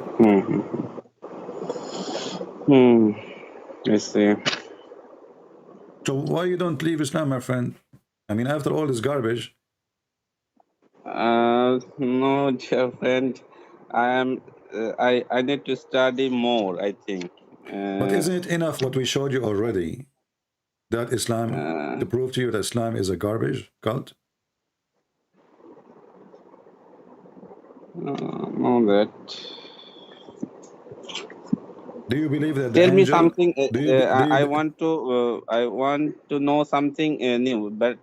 I see. So why you don't leave Islam, my friend? I mean, after all this garbage. No, dear friend. I need to study more, I think. But isn't it enough what we showed you already? That Islam, to prove to you that Islam is a garbage cult? No, that. Do you believe that? Tell me something. I want to know something new, but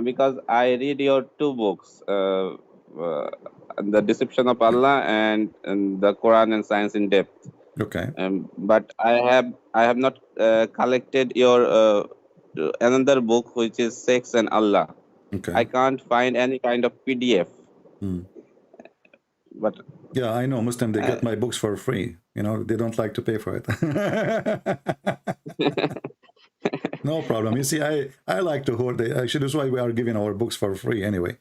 because I read your two books, The Deception of Allah and the Quran and Science in Depth. Okay. But I have not collected your another book, which is Sex and Allah. Okay. I can't find any kind of PDF. But yeah, I know Muslim, they get my books for free. You know, they don't like to pay for it. No problem. You see, I like to hoard. Actually, that's why we are giving our books for free anyway.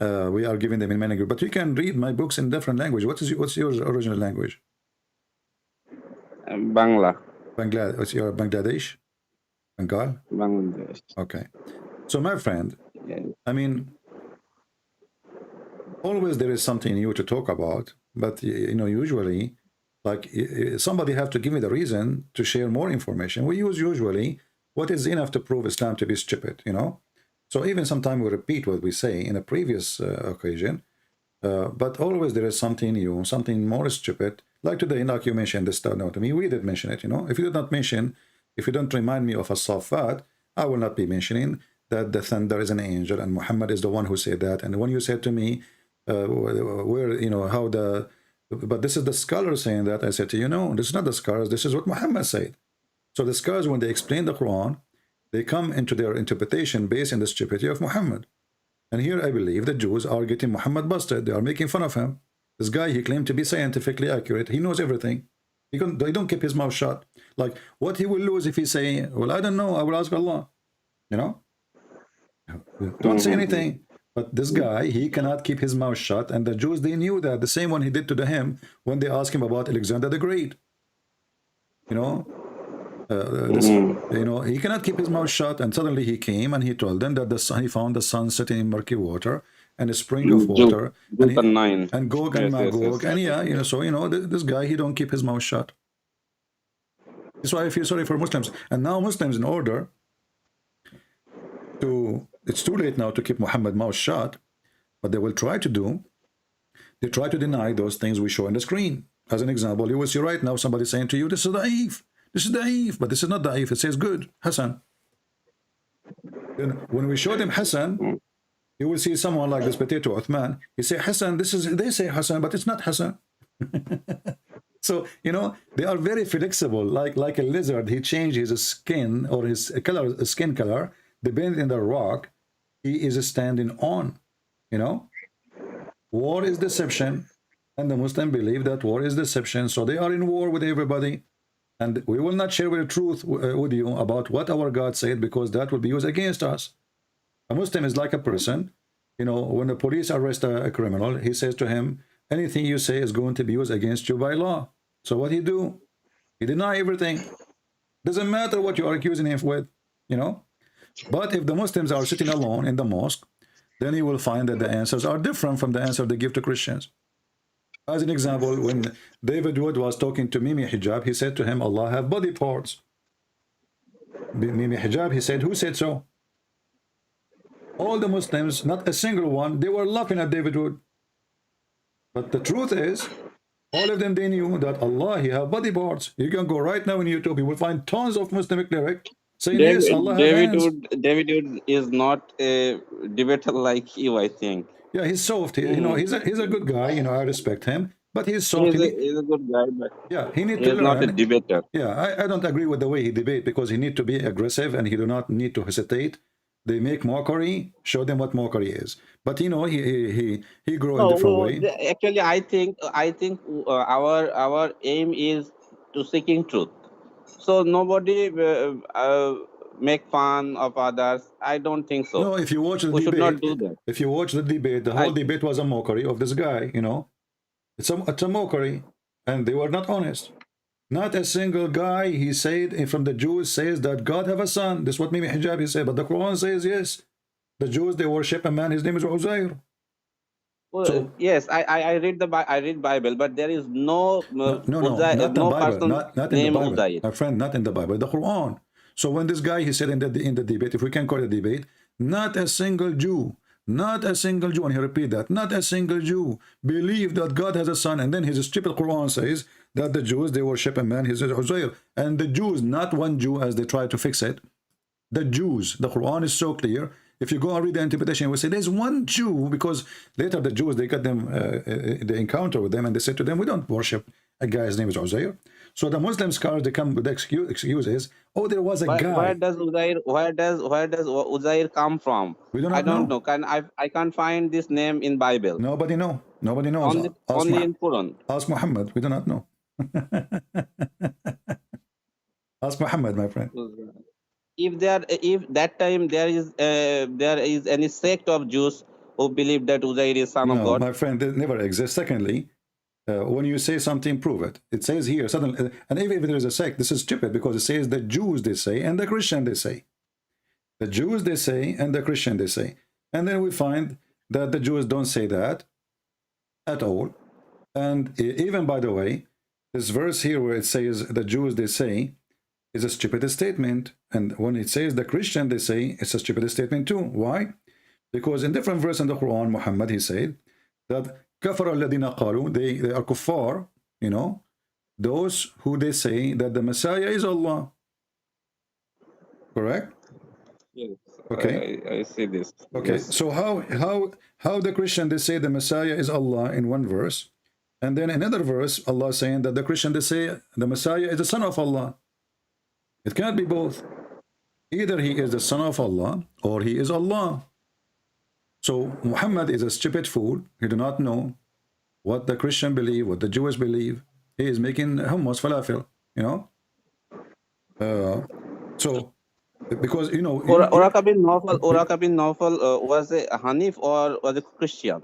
We are giving them in many groups. But you can read my books in different language. What's your original language? Bangla. Bangladesh. What's your Bangladesh? Bengal? Bangladesh. Okay. So my friend, I mean, always there is something new to talk about, but you know, usually, like somebody have to give me the reason to share more information. We use usually what is enough to prove Islam to be stupid, you know. So even sometimes we repeat what we say in a previous occasion, but always there is something new, something more stupid. Like today, like you mentioned this stuff now to me, we did mention it, you know. If you did not mention, if you don't remind me of a Safat, I will not be mentioning that the thunder is an angel and Muhammad is the one who said that. And when you said to me, where, you know, how the, but this is the scholar saying that, I said to you, no, this is not the scholars, this is what Muhammad said. So the scholars, when they explain the Quran, they come into their interpretation based on the stupidity of Muhammad. And here I believe the Jews are getting Muhammad busted. They are making fun of him. This guy, he claimed to be scientifically accurate. He knows everything. They don't keep his mouth shut. Like, what he will lose if he say, well, I don't know, I will ask Allah. You know? Don't say anything. But this guy, he cannot keep his mouth shut. And the Jews, they knew that. The same one he did to him when they asked him about Alexander the Great. You know? You know, he cannot keep his mouth shut. And suddenly he came and he told them that the sun, he found the sun sitting in murky water and a spring of water. And Gog and Magog. And yeah, you know, so, you know, this guy, he don't keep his mouth shut. That's why I feel sorry for Muslims. And now Muslims, in order to, it's too late now to keep Muhammad's mouth shut, but they will try to do, they try to deny those things we show on the screen. As an example, you will see right now somebody saying to you, this is da'if, this is da'if, but this is not da'if, it says good, Hassan. Then when we show them Hassan, you will see someone like this potato Uthman, he say Hassan, this is, they say Hassan, but it's not Hassan. So, you know, they are very flexible, like a lizard. He changed his skin or his color, skin color, depending on the rock he is standing on. You know, war is deception, and the Muslim believe that war is deception. So they are in war with everybody, and we will not share the truth with you about what our God said, because that will be used against us. A Muslim is like a person. You know, when the police arrest a criminal, he says to him, anything you say is going to be used against you by law. So what he do? He deny everything. Doesn't matter what you are accusing him with, you know. But if the Muslims are sitting alone in the mosque, then you will find that the answers are different from the answer they give to Christians. As an example, when David Wood was talking to Mimi Hijab, he said to him, Allah have body parts. Mimi Hijab, he said, who said so? All the Muslims, not a single one, they were laughing at David Wood. But the truth is, all of them, they knew that Allah, he have body parts. You can go right now in YouTube, you will find tons of Muslim cleric saying, yes, Allah David Wood is not a debater like you, I think. Yeah, he's soft. You know, he's a good guy. You know, I respect him, but he's soft. He's a good guy, but yeah, he needs to learn. He's not a debater. Yeah, I don't agree with the way he debate, because he need to be aggressive and he do not need to hesitate. They make mockery, show them what mockery is. But you know, he grow in different way. Actually, I think our aim is to seeking truth. So nobody make fun of others. I don't think so. No, if you watch the we debate, should not do that. If you watch the debate, the whole debate was a mockery of this guy. You know, it's a mockery, and they were not honest. Not a single guy, he said, from the Jews says that God have a son. This is what Mimi Hijab he said, but the Quran says yes. The Jews, they worship a man, his name is Uzair. Well, so, yes, I read Bible, but there is no not in the Bible, not in the Bible, Uzair. my friend, not in the Bible, the Quran. So when this guy, he said in the debate, if we can call it a debate, not a single Jew, and he repeat that, not a single Jew believe that God has a son, and then his stupid Quran says that the Jews, they worship a man, his name is Uzair. And the Jews, not one Jew as they try to fix it, the Jews, the Quran is so clear. If you go and read the interpretation, we say there's one Jew, because later the Jews, they got them, they encounter with them, and they said to them, we don't worship a guy's name is Uzair. So the Muslim scholars, they come with the excuses. Oh, there was a guy. Where does Uzair come from? We do not I don't know. I can't find this name in Bible. Nobody knows. Only in Quran. Ask Muhammad. We do not know. Ask Muhammad, my friend. If that time there is any sect of Jews who believe that Uzair is son of God, my friend, it never exists. Secondly, when you say something, prove it. It says here suddenly, and even if there is a sect, this is stupid, because it says the Jews they say and the Christian they say. The Jews they say and the Christian they say, and then we find that the Jews don't say that, at all. And even, by the way, this verse here where it says the Jews, they say, is a stupid statement. And when it says the Christian, they say it's a stupid statement too. Why? Because in different verse in the Quran, Muhammad, he said that كفر الذين قالوا, they are kuffar, you know, those who they say that the Messiah is Allah. Correct? Yes. Okay. I see this. Okay. Yes. So how the Christian, they say the Messiah is Allah in one verse, and then another verse Allah saying that the Christian, they say the Messiah is the son of Allah. It cannot be both. Either he is the son of Allah or he is Allah. So Muhammad is a stupid fool. He do not know what the Christian believe, what the Jews believe. He is making hummus falafel, you know. So because you know, Uraka bin Nawfal was a Hanif or was a Christian?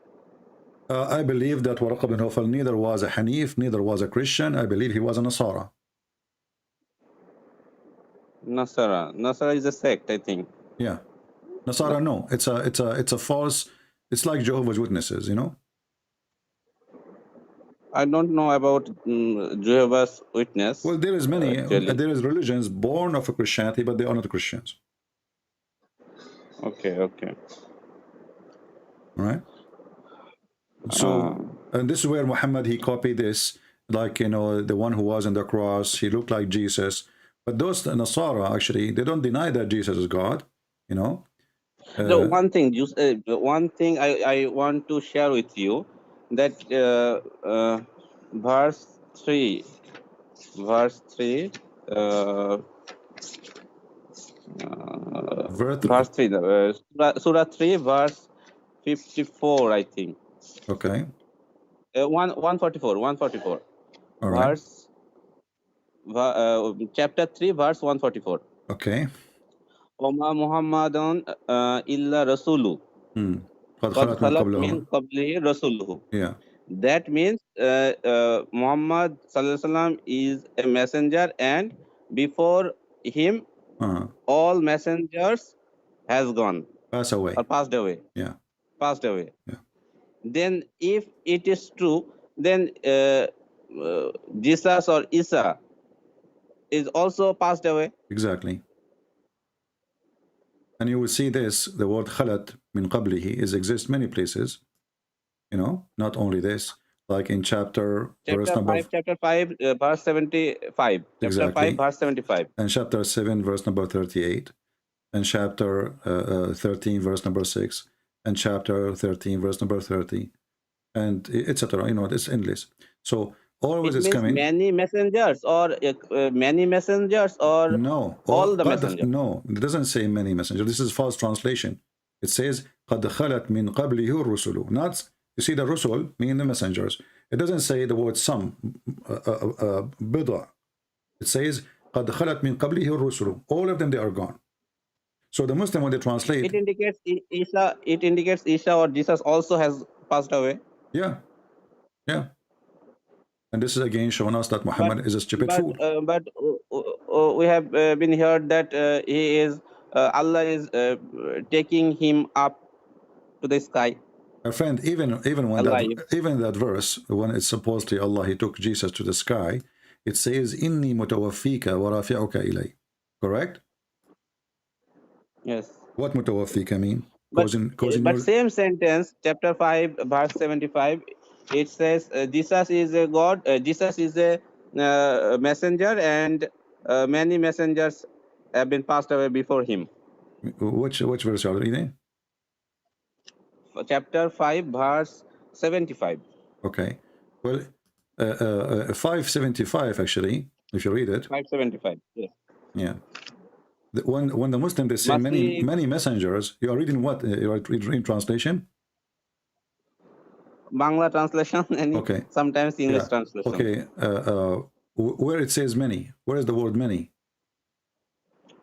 I believe that Waraq bin Nawfal neither was a Hanif, neither was a Christian. I believe he was a Nasara. Nasara is a sect, I think. Yeah, Nasara. No, it's a false. It's like Jehovah's Witnesses, you know. I don't know about Jehovah's Witness. Well, there is many. Actually. There is religions born of a Christianity, but they are not Christians. Okay. All right. So, and this is where Muhammad, he copied this, like, you know, the one who was on the cross, he looked like Jesus. But those Nasara, actually, they don't deny that Jesus is God, you know. So one thing I want to share with you, that verse 3, verse 3, Surah 3, verse 54, I think. Okay. 144. All right. Chapter 3, verse 144. Okay. Oma Muhammadun illa Rasulu. قد قد خلت من خلت قبله. من قبله رسوله. Yeah. That means Muhammad Sallallahu Alaihi Wasallam is a messenger, and before him all messengers has gone. Pass away. Or passed away. Yeah. Passed away. Yeah. Then if it is true, then Jesus or Isa is also passed away. Exactly. And you will see this, the word khalat min qablihi exists many places, you know, not only this, like in chapter 5, verse 75. Exactly. Chapter 5, verse 75. And chapter 7, verse number 38. And chapter 13, verse number 6. And chapter 13, verse number 30. And etc. You know, it's endless. So always it's coming. Many messengers or no, all the messengers. No, it doesn't say many messengers. This is false translation. It says قد خلت من قبله الرسل. Not, you see, the rusul mean the messengers. It doesn't say the word some, bid'a. It says قد خلت من قبله الرسل. All of them, they are gone. So the Muslim, when they translate, it indicates Isa. It indicates Isa or Jesus also has passed away. Yeah. And this is again showing us that Muhammad is a stupid fool. But we have been heard that he is Allah is taking him up to the sky. My friend, even when that verse, when it's supposedly Allah, he took Jesus to the sky, it says inni mutawaffika wa rafi'uka ilay. Correct? Yes. What mutawaffika mean? But same sentence, chapter 5, verse 75, it says Jesus is a God, Jesus is a messenger, and many messengers have been passed away before him. Which verse are you reading? Chapter 5, verse 75. Okay. Well, 575 actually, if you read it. 575, yes. Yeah. When the Muslim, they say many messengers, you are reading what? You are reading translation? Bangla translation and okay. Sometimes English translation. Okay. Where it says many, where is the word many?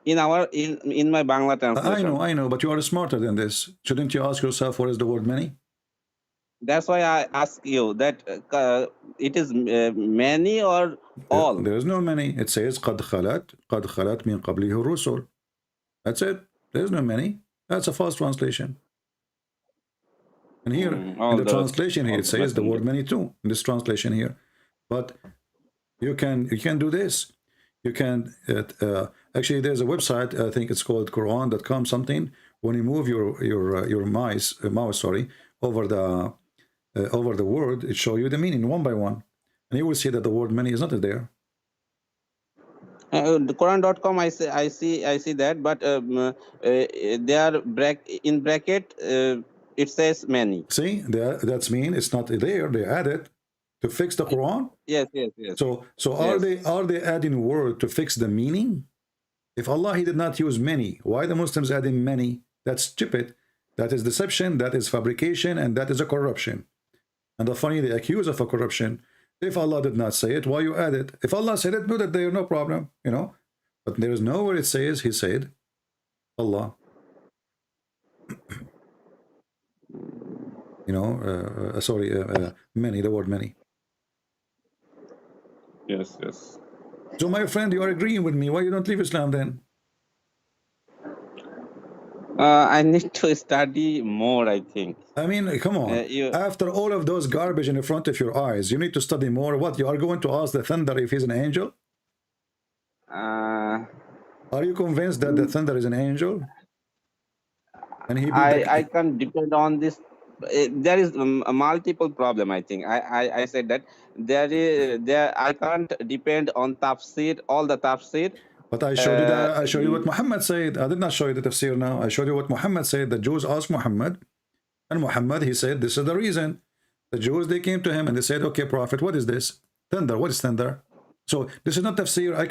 In my Bangla translation. I know, but you are smarter than this. Shouldn't you ask yourself what is the word many? That's why I ask you that it is many or all. There is no many. It says قد خلت من قبله الرسل. That's it. There is no many. That's a false translation. And here, all in the translation here, all it the says the word messengers. many too, in this translation here. But you can do this. You can, actually, there's a website, I think it's called Quran.com something. When you move your mouse, sorry, over the word, it shows you the meaning one by one. And you will see that the word many is not there. The Quran.com, I see that, but they are in bracket. It says many. See, that's mean it's not there. They added to fix the Quran. Yes. So Yes. are they adding word to fix the meaning? If Allah he did not use many, why the Muslims adding many? That's stupid. That is deception. That is fabrication, and that is a corruption. And the funny, they accuse of a corruption. If Allah did not say it, why you add it? If Allah said it, put it there, no problem, you know. But there is nowhere it says He said Allah. You know, many, the word many. Yes. So my friend, you are agreeing with me. Why you don't leave Islam then? I need to study more, I think. I mean, come on. After all of those garbage in front of your eyes, you need to study more. What, you are going to ask the thunder if he's an angel? Are you convinced that the thunder is an angel? And I can't depend on this. There is a multiple problem, I think. I said that I can't depend on tafsir, all the tafsir. But I showed you that. I showed you what Muhammad said. I did not show you the tafsir now. I showed you what Muhammad said. The Jews asked Muhammad, and Muhammad, he said, this is the reason. The Jews, they came to him and they said, okay, Prophet, what is this? Thunder, what is thunder? So this is not tafsir. I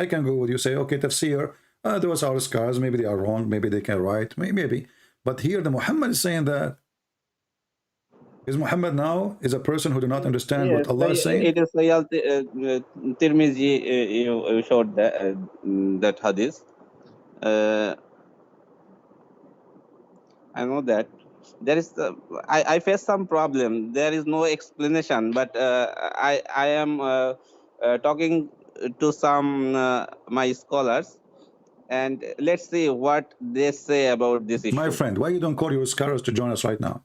can go with you, say, okay, tafsir, those are scholars, maybe they are wrong, maybe they can write, maybe. But here the Muhammad is saying that. Is Muhammad now is a person who do not understand what Allah is saying? It is Tirmizi, you showed that hadith. I know that. There is I face some problem. There is no explanation, but I am talking to some my scholars, and let's see what they say about this issue. My friend, why you don't call your scholars to join us right now?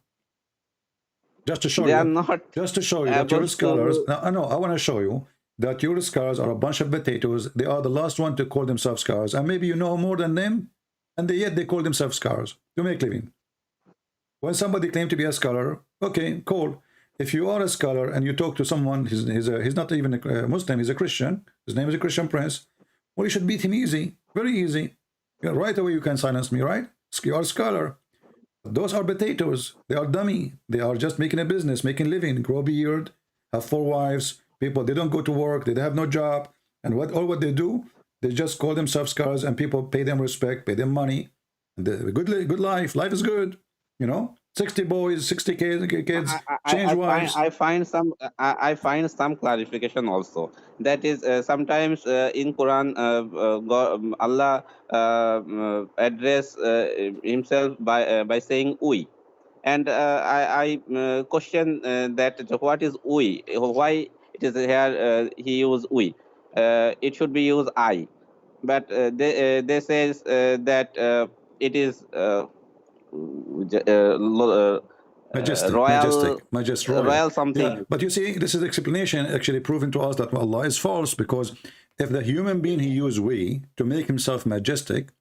Just to show they you, are not just to show you that your scholars. No, I want to show you that your scholars are a bunch of potatoes. They are the last one to call themselves scholars, and maybe you know more than them, and yet they call themselves scholars to make living. When somebody claims to be a scholar, okay, cool. If you are a scholar and you talk to someone, he's not even a Muslim, he's a Christian. His name is a Christian Prince. Well, you should beat him easy, very easy. Right away you can silence me, right? You are a scholar. Those are potatoes. They are dummy. They are just making a business, making living, grow beard, have 4 wives. People, they don't go to work. They have no job. And what they do, they just call themselves scholars, and people pay them respect, pay them money. Good life. Life is good. You know, 60 boys, 60 kids, change wives. I find some clarification also. That is sometimes in Quran, Allah address himself by saying we, and I question that what is we? Why it is here he used we? It should be used I, but they says that it is. Royal something. Yeah, but you see, this is explanation actually proving to us that Allah is false, because if the human being he used we to make himself majestic,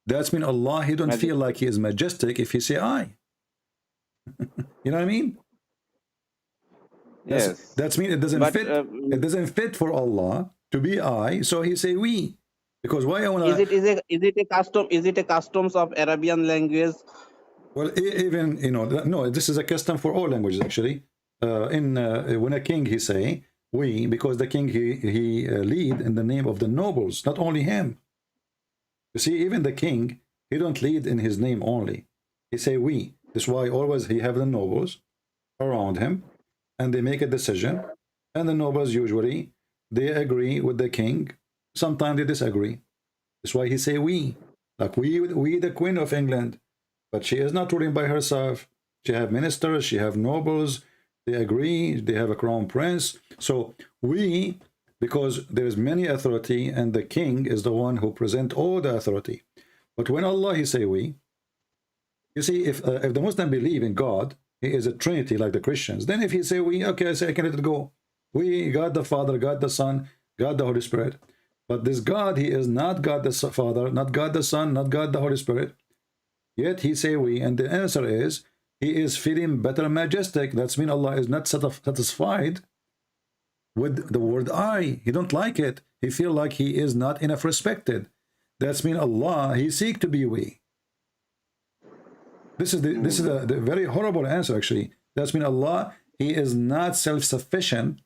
that's mean Allah he don't feel like he is majestic if he say I. You know what I mean? Yes. That's mean it doesn't fit. It doesn't fit for Allah to be I, so he say we. Because why I wanna, is it a custom? Is it a customs of Arabian language? Well, even, you know, no, this is a custom for all languages actually. When a king he say we, because the king he lead in the name of the nobles, not only him. You see, even the king he don't lead in his name only. He say we. That's why always he have the nobles around him, and they make a decision, and the nobles usually they agree with the king. Sometimes they disagree. That's why he say we, like we the Queen of England. But she is not ruling by herself. She have ministers, she have nobles, they agree, they have a crown prince. So we, because there is many authority, and the king is the one who present all the authority. But when Allah he say we, you see, if the Muslim believe in God, he is a Trinity like the Christians, then if he say we, okay, I say I can let it go. We, God the Father, God the Son, God the Holy Spirit. But this God, he is not God the Father, not God the Son, not God the Holy Spirit. Yet he say we, and the answer is, he is feeling better and majestic. That's mean Allah is not satisfied with the word I. He don't like it. He feel like he is not enough respected. That's mean Allah, he seek to be we. This is the very horrible answer actually. That's mean Allah, he is not self-sufficient,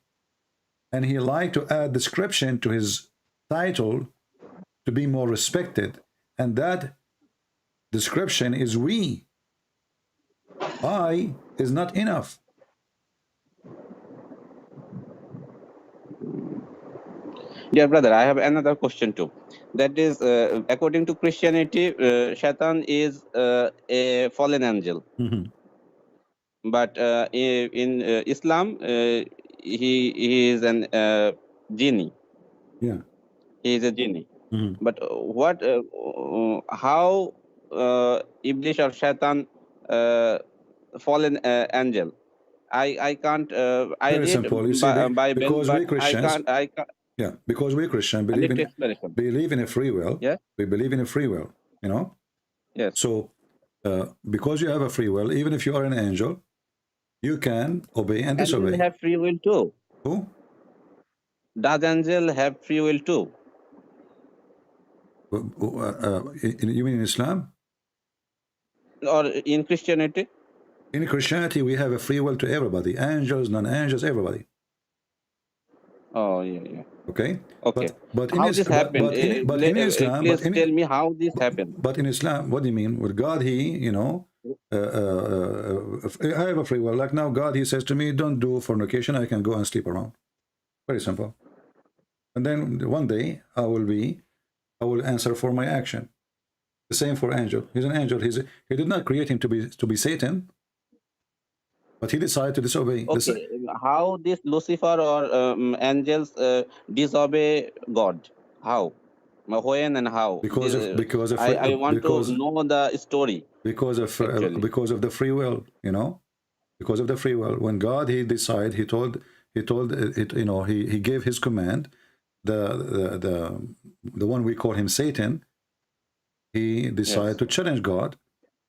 and he like to add description to his title to be more respected, and that description is we. I is not enough. Yeah, brother, I have another question too. That is, according to Christianity, Shaitan is a fallen angel. But in Islam, he is an genie. Yeah. He is a genie. But how Iblis or Shaitan fallen angel? I can't. I Very read simple. You see, Bible, because we but Christians, I can't. yeah, because we Christian I believe need in explanation. a free will. Yeah. We believe in a free will. You know. Yes. So, because you have a free will, even if you are an angel, you can obey and disobey. Angels have free will too. Who? Does angel have free will too? You mean in Islam? Or in Christianity? In Christianity, we have a free will to everybody. Angels, non-angels, everybody. Oh, yeah, yeah. Okay. Okay. But how this happened? in Islam, please tell me how this happened. But in Islam, what do you mean? With God, he, you know, I have a free will. Like now, God, he says to me, don't do fornication. I can go and sleep around. Very simple. And then one day, I will answer for my action. The same for angel. He's an angel. He did not create him to be Satan, but he decided to disobey. Okay. How this Lucifer or angels disobey God? How? When and how? I want to know the story. Because of the free will, you know, because of the free will. When God he decided, he told it, you know, he gave his command. The one we call him Satan, he decided to challenge God,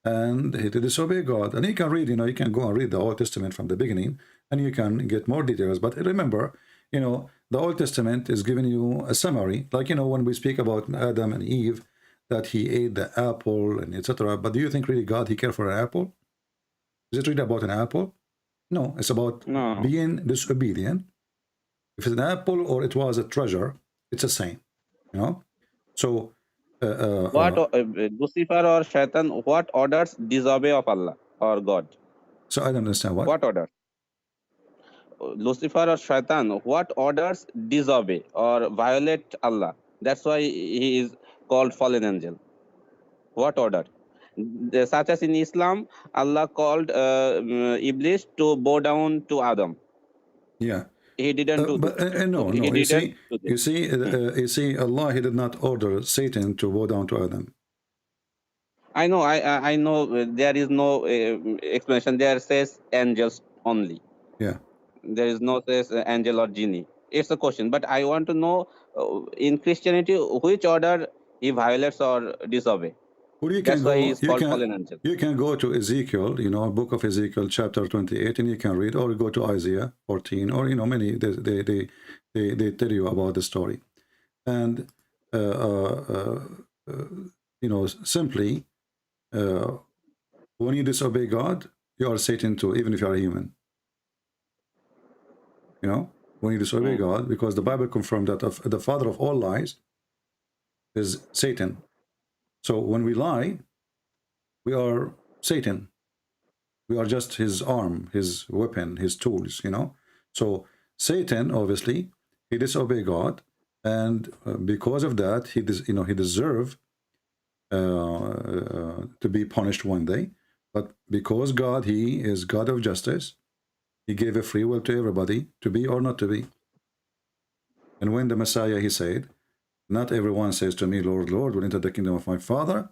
and he to disobey God. And you can read, you know, you can go and read the Old Testament from the beginning, and you can get more details. But remember, you know, the Old Testament is giving you a summary, like, you know, when we speak about Adam and Eve, that he ate the apple and etc. But do you think really God he cared for an apple? Is it really about an apple? No, it's about being disobedient. If it's an apple or it was a treasure, it's the same, you know. So what Lucifer or Shaitan, what orders disobey of Allah or God? So I don't understand what order. Lucifer or Shaitan, what orders disobey or violate Allah? That's why he is called fallen angel. What order? Such as in Islam, Allah called Iblis to bow down to Adam. Yeah. He didn't do that. No. You see, Allah, he did not order Satan to bow down to Adam. I know. I know. There is no explanation. There says angels only. Yeah. There is no says angel or genie. It's a question, but I want to know in Christianity which order he violates or disobey. Well, you can go to Ezekiel, you know, book of Ezekiel, chapter 28, and you can read, or go to Isaiah 14, or, you know, many, they tell you about the story. And, you know, simply, when you disobey God, you are Satan too, even if you are a human. You know, when you disobey God, because the Bible confirmed that the father of all lies is Satan. So when we lie, we are Satan. We are just his arm, his weapon, his tools, you know. So Satan, obviously, he disobeyed God, and because of that, he deserved to be punished one day. But because God, he is God of justice, he gave a free will to everybody to be or not to be. And when the Messiah, he said, not everyone says to me, Lord, Lord, will enter the kingdom of my Father.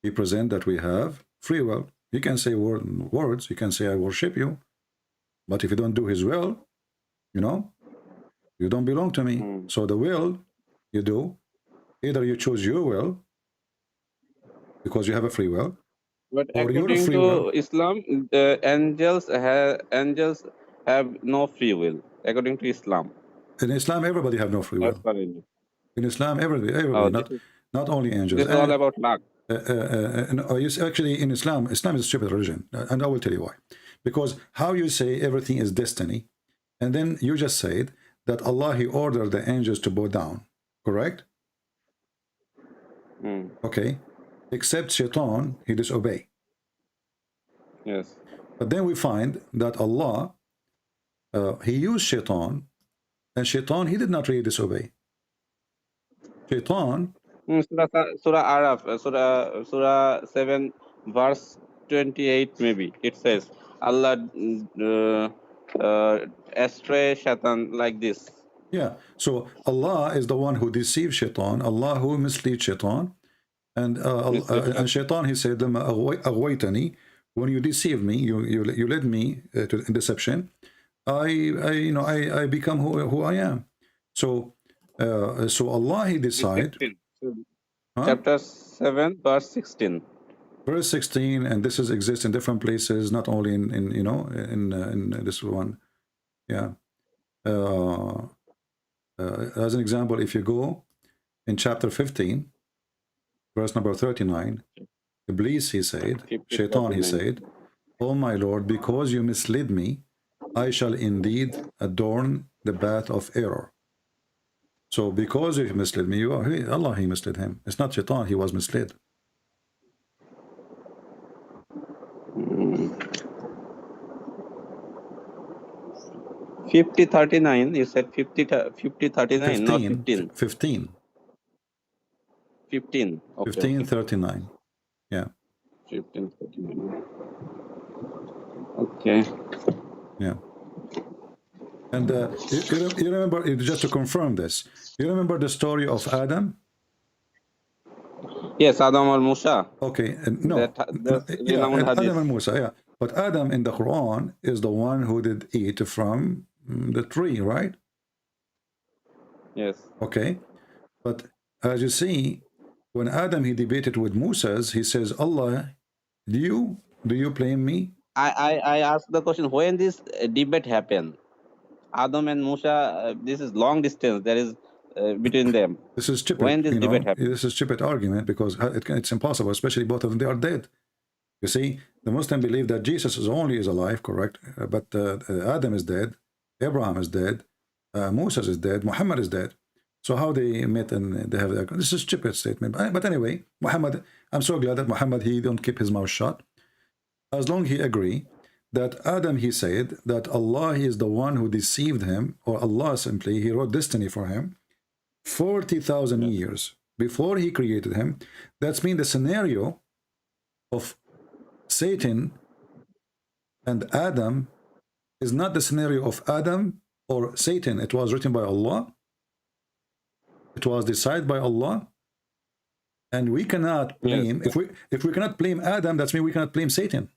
He present that we have free will. You can say words, you can say I worship you, but if you don't do his will, you know, you don't belong to me. So the will you do, either you choose your will because you have a free will, But or your according free to will. Islam, angels have no free will. According to Islam, In Islam, everybody have no free as will. per I know. In Islam, everybody, Oh, not only angels. this is all about luck. Actually, in Islam is a stupid religion, and I will tell you why. Because how you say everything is destiny, and then you just said that Allah, he ordered the angels to bow down, correct? Okay, except Shaitan, he disobey. Yes. But then we find that Allah, he used Shaitan, and Shaitan, he did not really disobey. Shaitan, Surah Araf, Surah 7, verse 28, maybe it says Allah astray Shaitan like this. yeah, so Allah is the one who deceives Shaitan, Allah who misleads Shaitan, and Shaitan, he said, "Lama aghwaytani," when you deceive me, you led me to deception, I become who I am. So Allah, he decide. 16. Chapter 7, verse 16. Verse 16, and this exists in different places, not only in this one. Yeah. As an example, if you go in chapter 15, verse number 39, Iblis, he said, Shaitan, he said, "Oh my Lord, because you misled me, I shall indeed adorn the path of error." So because you misled me, Allah, he misled him. It's not Shaitan, he was misled. Mm. 5039, you said 5039, not 15. 15. 15. Okay. 1539. Yeah. 1539. Okay. Yeah. And you remember, just to confirm this, you remember the story of Adam? Yes, Adam or Musa. Okay, no. Yeah, Adam and Musa, yeah. But Adam in the Quran is the one who did eat from the tree, right? Yes. Okay. But as you see, when Adam, he debated with Moses, he says, Allah, do you blame me? I asked the question, when this debate happened? Adam and Musa, this is long distance. There is between them. This is stupid. When this debate happened? This is a stupid argument because it's impossible, especially both of them, they are dead. You see, the Muslim believe that Jesus is alive, correct? But Adam is dead, Abraham is dead, Moses is dead, Muhammad is dead. So how they met and they have this is a stupid statement. But anyway, Muhammad, I'm so glad that Muhammad, he don't keep his mouth shut. As long he agree that Adam, he said that Allah is the one who deceived him, or Allah simply, he wrote destiny for him 40,000 years before he created him. That's mean the scenario of Satan and Adam is not the scenario of Adam or Satan. It was written by Allah. It was decided by Allah. And we cannot blame, if we cannot blame Adam, that's mean we cannot blame Satan.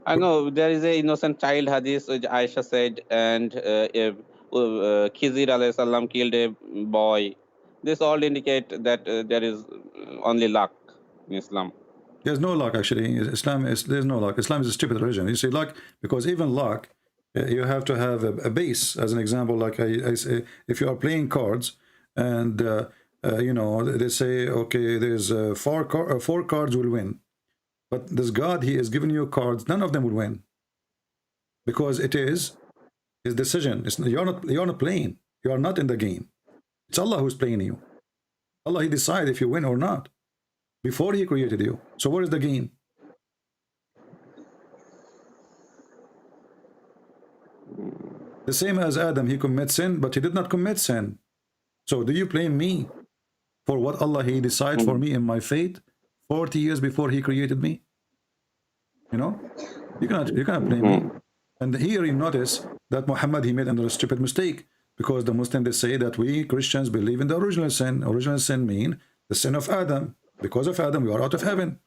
I know there is a innocent child hadith which Aisha said, and Khizr alayhi salam killed a boy. This all indicate that there is only luck in Islam. There's no luck actually. There's no luck. Islam is a stupid religion. You see, luck, because even luck, you have to have a base. As an example, like I say, if you are playing cards and they say, okay, there's four cards will win. But this God, he is giving you cards, none of them will win. Because it is his decision. You're not playing. You are not in the game. It's Allah who's playing you. Allah, he decides if you win or not before he created you. So where is the game? The same as Adam, he commits sin, but he did not commit sin. So do you blame me for what Allah, he decided for me in my fate 40 years before he created me? You know, you cannot blame me. And here you notice that Muhammad, he made another stupid mistake, because the Muslims, they say that we Christians believe in the original sin. Original sin mean the sin of Adam. Because of Adam, we are out of heaven.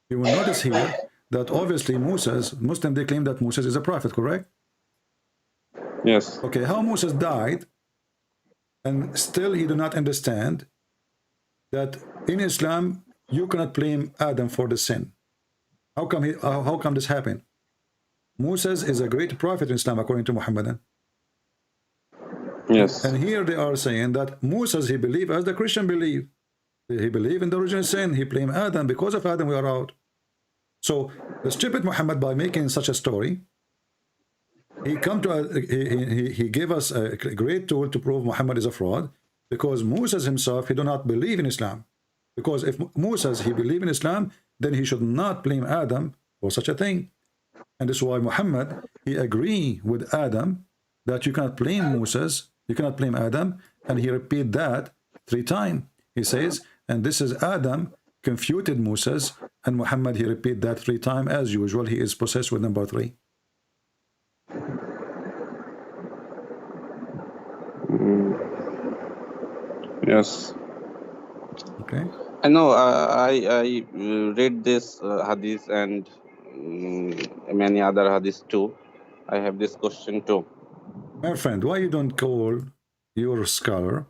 You will notice here that obviously Muslim, they claim that Moses is a prophet, correct? Yes. Okay, how Moses died, and still he do not understand that in Islam you cannot blame Adam for the sin. How come this happened? Moses is a great prophet in Islam according to Muhammadan. Yes. And here they are saying that Moses, he believed as the Christian believe. He believed in the original sin. He blamed Adam. Because of Adam, we are out. So the stupid Muhammad, by making such a story, he gave us a great tool to prove Muhammad is a fraud, because Moses himself, he do not believe in Islam. Because if Moses, he believe in Islam, then he should not blame Adam for such a thing. And this is why Muhammad, he agree with Adam that you cannot blame Moses, you cannot blame Adam, and he repeat that 3 times. He says, and this is Adam confuted Moses, and Muhammad, he repeat that 3 times as usual. He is possessed with number 3. Yes. Okay. I know. I read this hadith and many other hadiths too. I have this question too. My friend, why you don't call your scholar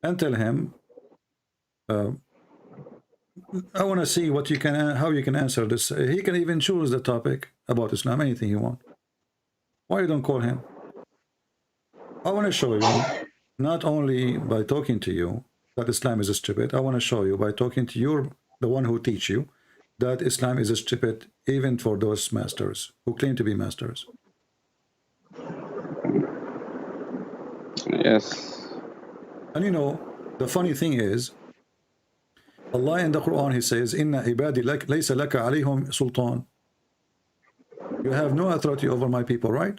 and tell him, I want to see what you can, how you can answer this. He can even choose the topic about Islam, anything you want. Why you don't call him? I want to show you, not only by talking to you, that Islam is stupid. I want to show you by talking to you, the one who teach you, that Islam is stupid, even for those masters who claim to be masters. Yes. And you know, the funny thing is, Allah in the Quran, he says, Inna ibadi laysa laka alayhum sultan. You have no authority over my people, right?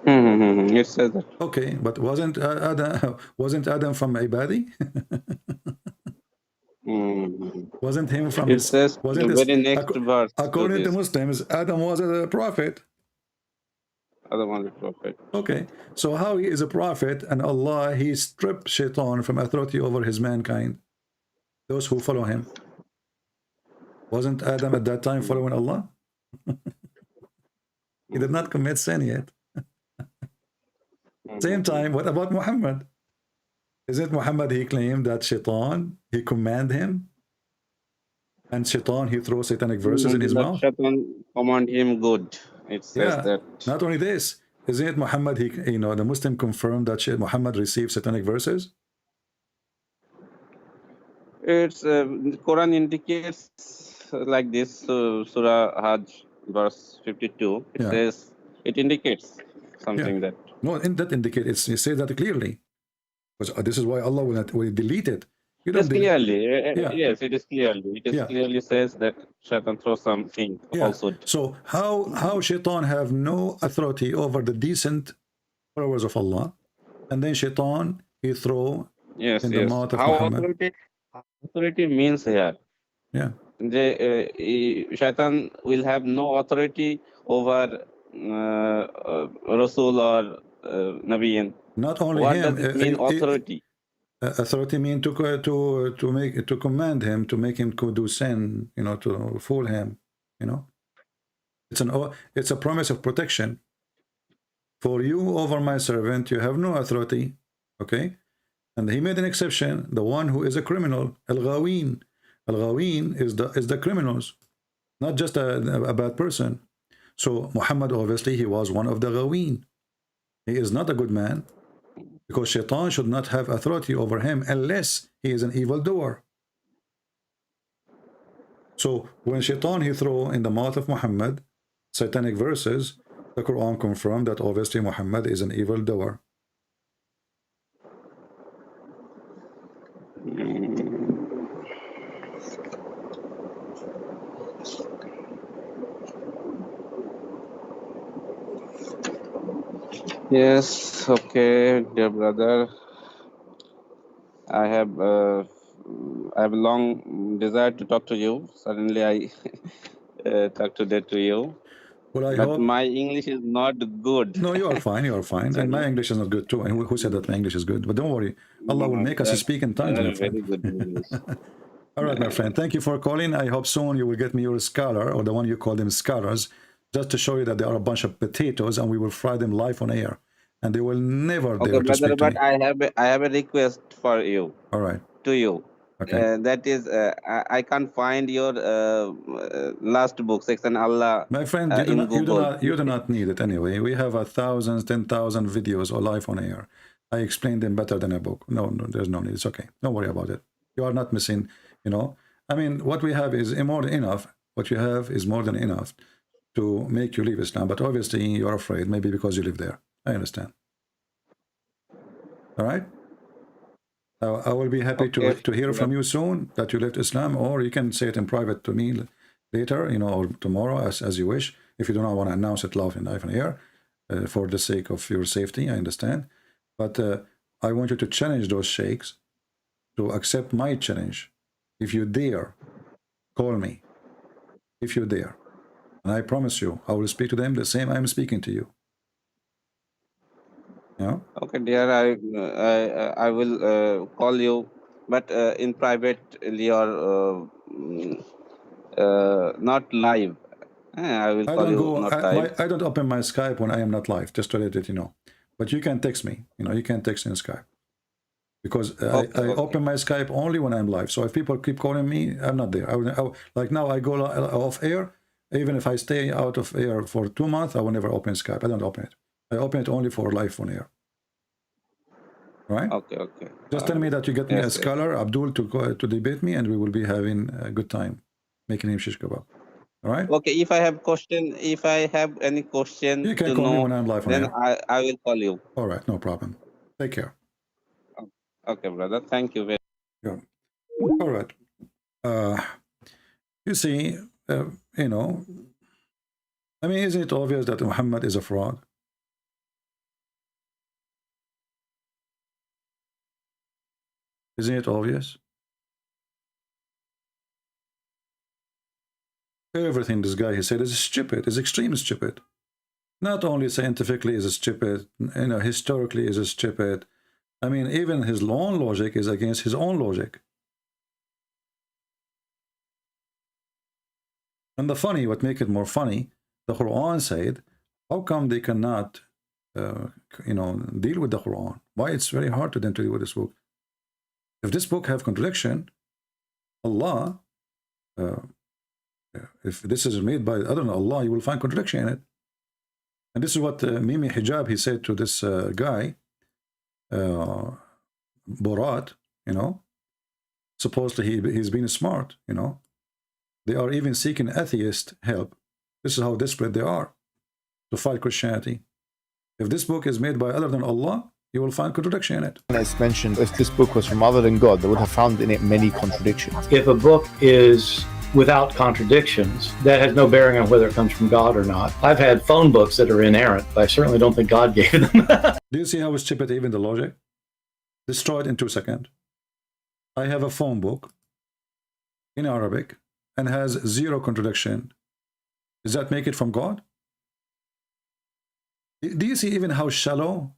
It says that. Okay, but wasn't Adam from ibadi? Wasn't him from It says wasn't the this, very next verse. according to Muslims, Adam was a prophet. Other one is prophet. Okay, so how he is a prophet, and Allah, he stripped Shaitan from authority over his mankind, those who follow him. Wasn't Adam at that time following Allah? He did not commit sin yet. Same time, what about Muhammad? Isn't Muhammad, he claimed that Shaitan, he command him, and Shaitan, he throws satanic verses in his mouth? Shaitan command him good. It says that. Not only this, isn't it Muhammad, he, you know, the Muslim confirmed that Muhammad received satanic verses? It's Quran indicates like this, Surah Hajj, verse 52. It says, it indicates something that. No, that indicates, it says that clearly. Because this is why Allah will delete it. You don't clearly, yes, it is clearly. It is clearly says that Shaitan throws something falsehood. So how Shaitan have no authority over the decent followers of Allah, and then Shaitan he throw in the mouth of Muhammad. Authority means here. Yeah. Shaitan will have no authority over Rasul or Nabiyin. Not only what him. Does it mean authority? Authority mean to command him, to make him do sin, you know, to fool him, you know. It's a promise of protection. For you over my servant, you have no authority, okay? And he made an exception, the one who is a criminal, al-Ghaween. Al-Ghaween is the criminals, not just a bad person. So Muhammad, obviously, he was one of the Ghaween. He is not a good man, because Shaitan should not have authority over him unless he is an evildoer. So when Shaitan he throw in the mouth of Muhammad satanic verses, the Quran confirmed that obviously Muhammad is an evildoer. Yes, okay, dear brother. I have a long desire to talk to you. Suddenly I talk today to you. Well, I but hope my English is not good. No, you are fine. You are fine. And my English is not good too. And who said that my English is good? But don't worry, Allah will make us speak in tongues. Very good English. All right, my friend. Thank you for calling. I hope soon you will get me your scholar, or the one you call them scholars, just to show you that they are a bunch of potatoes and we will fry them live on air. And they will never Okay, dare to brother, speak to but me. I have a request for you. All right. To you. Okay. That is, I can't find your last book, Section Allah, My friend, in Google. you do not need it anyway. We have 10,000 videos or live on air. I explain them better than a book. No, there's no need. It's okay. Don't worry about it. You are not missing, you know. I mean, what we have is more than enough. What you have is more than enough to make you leave Islam. But obviously, you're afraid, maybe because you live there. I understand. All right? I will be happy to hear from you soon that you left Islam, or you can say it in private to me later, you know, or tomorrow, as you wish. If you do not want to announce it live in air, for the sake of your safety, I understand. But I want you to challenge those sheikhs to accept my challenge. If you dare, call me. If you dare. And I promise you, I will speak to them the same I'm speaking to you. Yeah? Okay, dear, I will call you, but in private, you're not live. I will call you not live. I don't open my Skype when I am not live, just to let you know. But you can text me. You know, you can text in Skype. Because I open my Skype only when I'm live. So if people keep calling me, I'm not there. Like now, I go off air. Even if I stay out of air for 2 months, I will never open Skype. I don't open it. I open it only for live on air. Right? Okay, okay. Just tell me that you get me a scholar, Abdul, to debate me, and we will be having a good time making him shish kebab. All right? Okay, if I have any question, you can call me when I'm live on then air. I will call you. All right, no problem. Take care. Okay, brother. Thank you very much. Yeah. All right. You see, you know, I mean, isn't it obvious that Muhammad is a fraud? Isn't it obvious? Everything this guy he said is stupid, is extremely stupid. Not only scientifically is it stupid, you know, historically is it stupid. I mean, even his own logic is against his own logic. And the funny, what make it more funny, the Quran said, how come they cannot, you know, deal with the Quran? Why it's very hard to them to deal with this book? If this book have contradiction, Allah, if this is made by other than Allah, you will find contradiction in it. And this is what Mimi Hijab, he said to this guy, Borat, you know, supposedly he's been smart, you know. They are even seeking atheist help. This is how desperate they are to fight Christianity. If this book is made by other than Allah, you will find contradiction in it. It's mentioned if this book was from other than God, they would have found in it many contradictions. If a book is without contradictions, that has no bearing on whether it comes from God or not. I've had phone books that are inerrant, but I certainly don't think God gave them. Do you see how stupid even the logic? Destroyed in 2 seconds. I have a phone book in Arabic and has 0 contradiction. Does that make it from God? Do you see even how shallow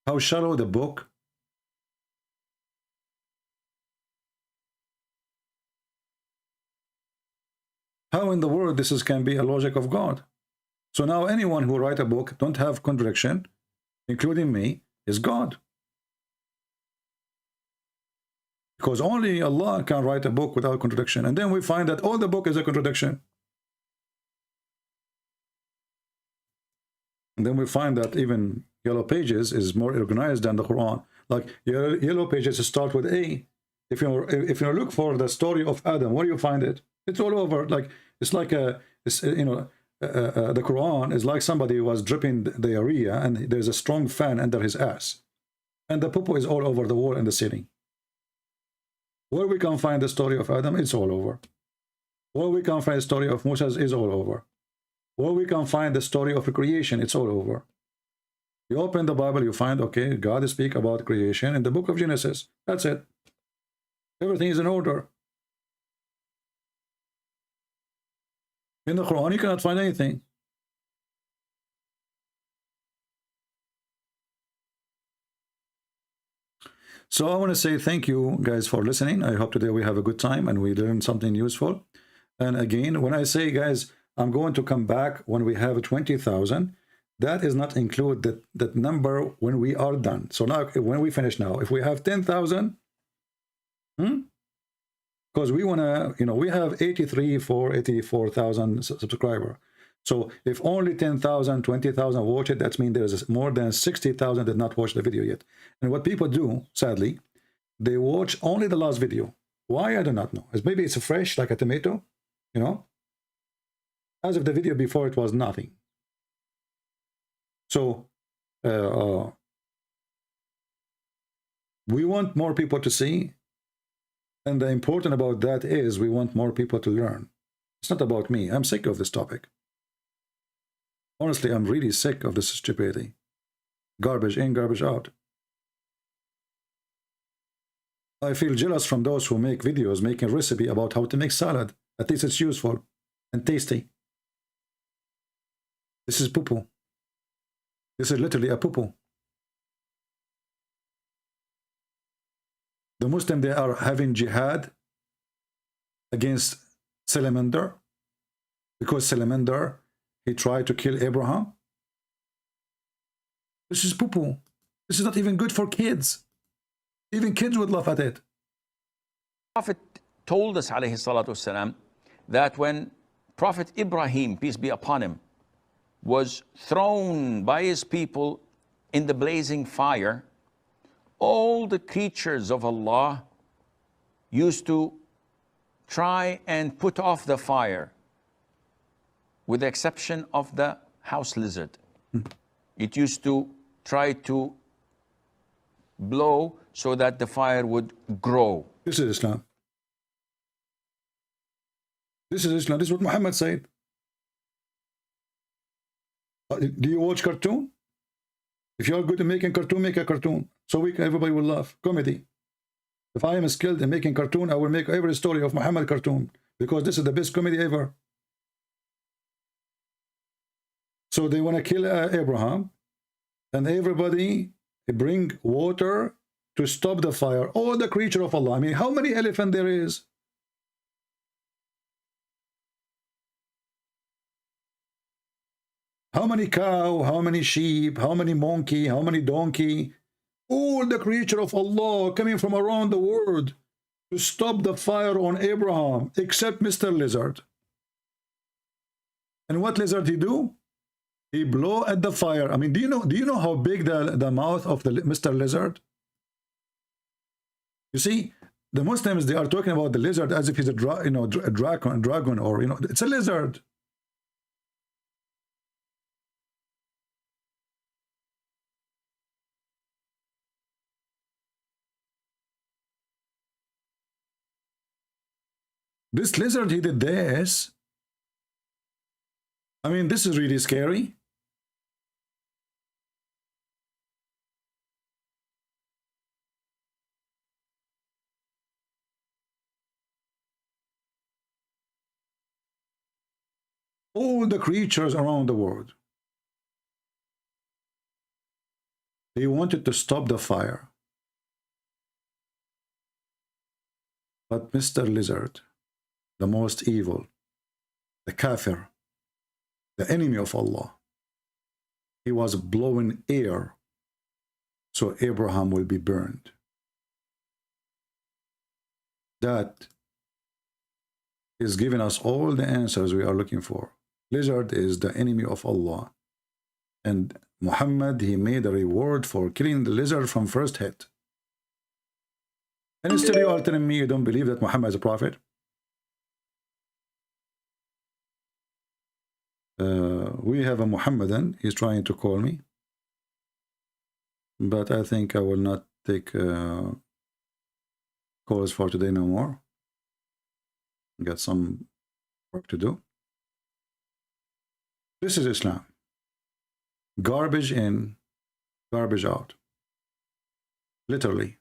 the book? How in the world this can be a logic of God? So now anyone who write a book don't have contradiction, including me, is God. Because only Allah can write a book without contradiction. And then we find that all the book is a contradiction. And then we find that even Yellow Pages is more organized than the Quran. Like Yellow Pages start with A. If you look for the story of Adam, where do you find it? It's all over. Like it's like the Quran is like somebody was dripping diarrhea and there's a strong fan under his ass, and the poo is all over the wall in the city. Where we can find the story of Adam, it's all over. Where we can find the story of Moses is all over. Where we can find the story of creation, it's all over. You open the Bible, you find, okay, God speak about creation in the book of Genesis. That's it. Everything is in order. In the Quran, you cannot find anything. So I want to say thank you guys for listening. I hope today we have a good time and we learned something useful. And again, when I say, guys, I'm going to come back when we have 20,000, that is not include that number when we are done. So now, when we finish now, if we have 10,000, because we want to, you know, we have 84,000 subscribers. So if only 10,000, 20,000 watch it, that means there's more than 60,000 did not watch the video yet. And what people do, sadly, they watch only the last video. Why? I do not know. Maybe it's fresh, like a tomato, you know, as if the video before it was nothing. So we want more people to see. And the important about that is we want more people to learn. It's not about me. I'm sick of this topic. Honestly, I'm really sick of this stupidity. Garbage in, garbage out. I feel jealous from those who make videos making recipe about how to make salad. At least it's useful and tasty. This is poo-poo. This is literally a poo-poo. The Muslim, they are having jihad against Salamander because Salamander, he tried to kill Abraham. This is poo-poo. This is not even good for kids. Even kids would laugh at it. Prophet told us, alayhi salatu wasalam, that when Prophet Ibrahim, peace be upon him, was thrown by his people in the blazing fire, all the creatures of Allah used to try and put off the fire, with the exception of the house lizard. It used to try to blow so that the fire would grow. This is Islam. This is Islam. This is what Muhammad said. Do you watch cartoon? If you are good at making cartoon, make a cartoon. So everybody will laugh. Comedy. If I am skilled in making cartoon, I will make every story of Muhammad cartoon, because this is the best comedy ever. So they want to kill Abraham, and everybody bring water to stop the fire. All the creature of Allah. I mean, how many elephant there is? How many cow, how many sheep, how many monkey, how many donkey? All the creature of Allah coming from around the world to stop the fire on Abraham, except Mr. Lizard. And what lizard he do? He blow at the fire. I mean, do you know how big the mouth of the Mr. Lizard? You see, the Muslims, they are talking about the lizard as if he's a dragon, or it's a lizard. This lizard, he did this. I mean, this is really scary. All the creatures around the world, they wanted to stop the fire. But Mr. Lizard, the most evil, the kafir, the enemy of Allah, he was blowing air so Abraham will be burned. That is giving us all the answers we are looking for. Lizard is the enemy of Allah, and Muhammad, he made a reward for killing the lizard from first hit. And still you are telling me you don't believe that Muhammad is a prophet? We have a Muhammadan, he's trying to call me, but I think I will not take calls for today no more. Got some work to do. This is Islam. Garbage in, garbage out. Literally.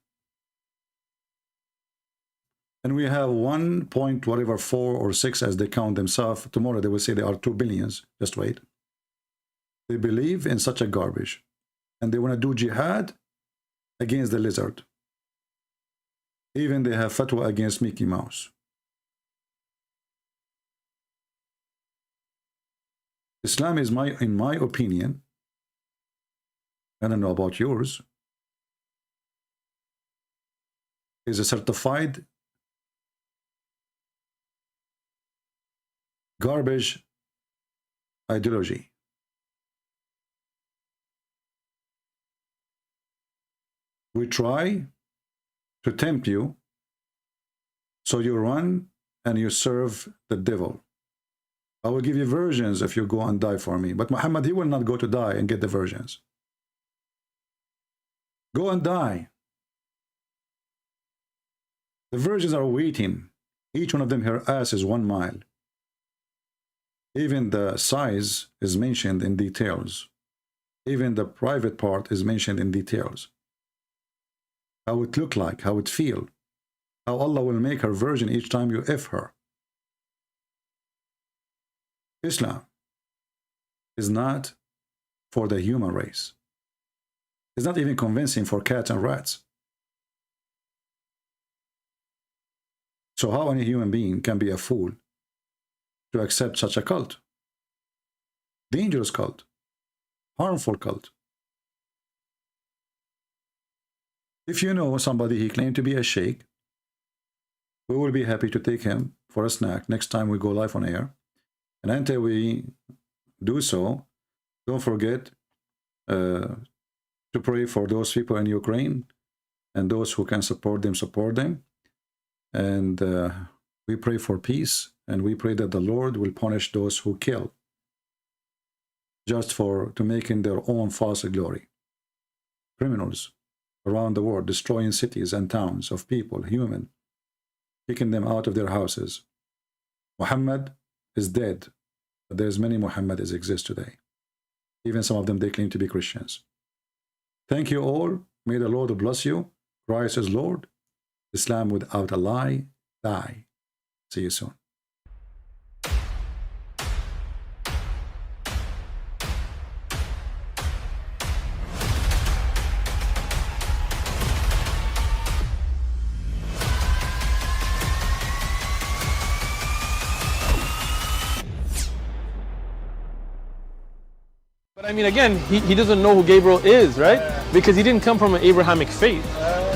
And we have 1 point whatever 4 or 6 as they count themselves. Tomorrow they will say they are 2 billions. Just wait. They believe in such a garbage, and they want to do jihad against the lizard. Even they have fatwa against Mickey Mouse. Islam is, in my opinion, I don't know about yours, is a certified garbage ideology. We try to tempt you so you run and you serve the devil. I will give you virgins if you go and die for me. But Muhammad, he will not go to die and get the virgins. Go and die. The virgins are waiting. Each one of them, her ass is 1 mile. Even the size is mentioned in details. Even the private part is mentioned in details. How it look like, how it feel. How Allah will make her virgin each time you F her. Islam is not for the human race. It's not even convincing for cats and rats. So how any human being can be a fool to accept such a cult? Dangerous cult. Harmful cult. If you know somebody he claimed to be a sheikh, we will be happy to take him for a snack next time we go live on air. And until we do so, don't forget to pray for those people in Ukraine and those who can support them. And we pray for peace, and we pray that the Lord will punish those who kill just to making their own false glory. Criminals around the world, destroying cities and towns of people, human, kicking them out of their houses. Muhammad is dead, but there's many Muhammadis exist today. Even some of them, they claim to be Christians. Thank you all. May the Lord bless you. Christ is Lord. Islam without a lie, die. See you soon. But I mean, again, he doesn't know who Gabriel is, right? Because he didn't come from an Abrahamic faith.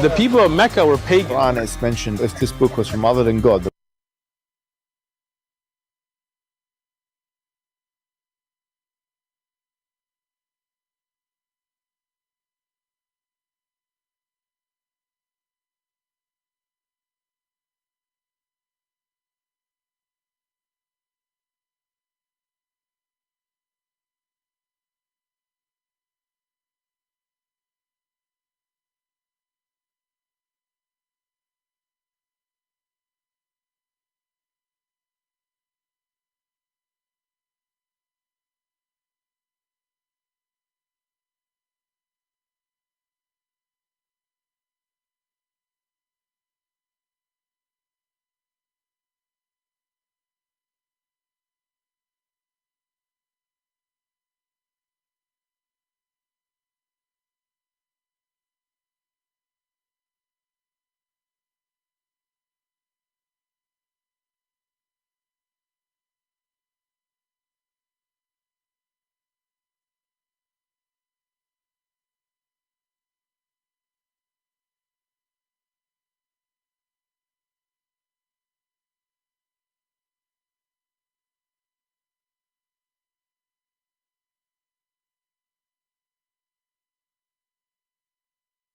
The people of Mecca were pagan. Quran is mentioned if this book was from other than God.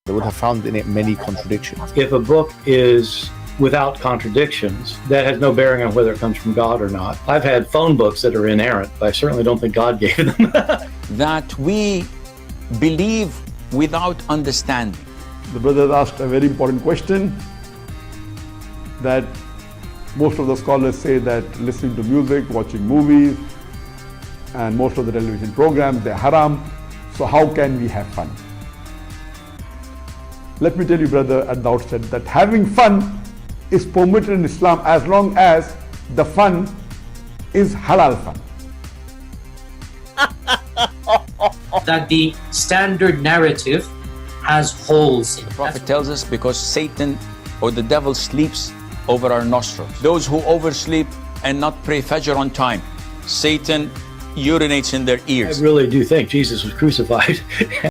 They would have found in it many contradictions. If a book is without contradictions, that has no bearing on whether it comes from God or not. I've had phone books that are inerrant, but I certainly don't think God gave them. That we believe without understanding. The brother asked a very important question, that most of the scholars say that listening to music, watching movies, and most of the television programs, they're haram. So how can we have fun? Let me tell you, brother, at the outset that having fun is permitted in Islam as long as the fun is halal fun. That the standard narrative has holes in it. The Prophet tells us because Satan or the devil sleeps over our nostrils. Those who oversleep and not pray Fajr on time, Satan urinates in their ears. I really do think Jesus was crucified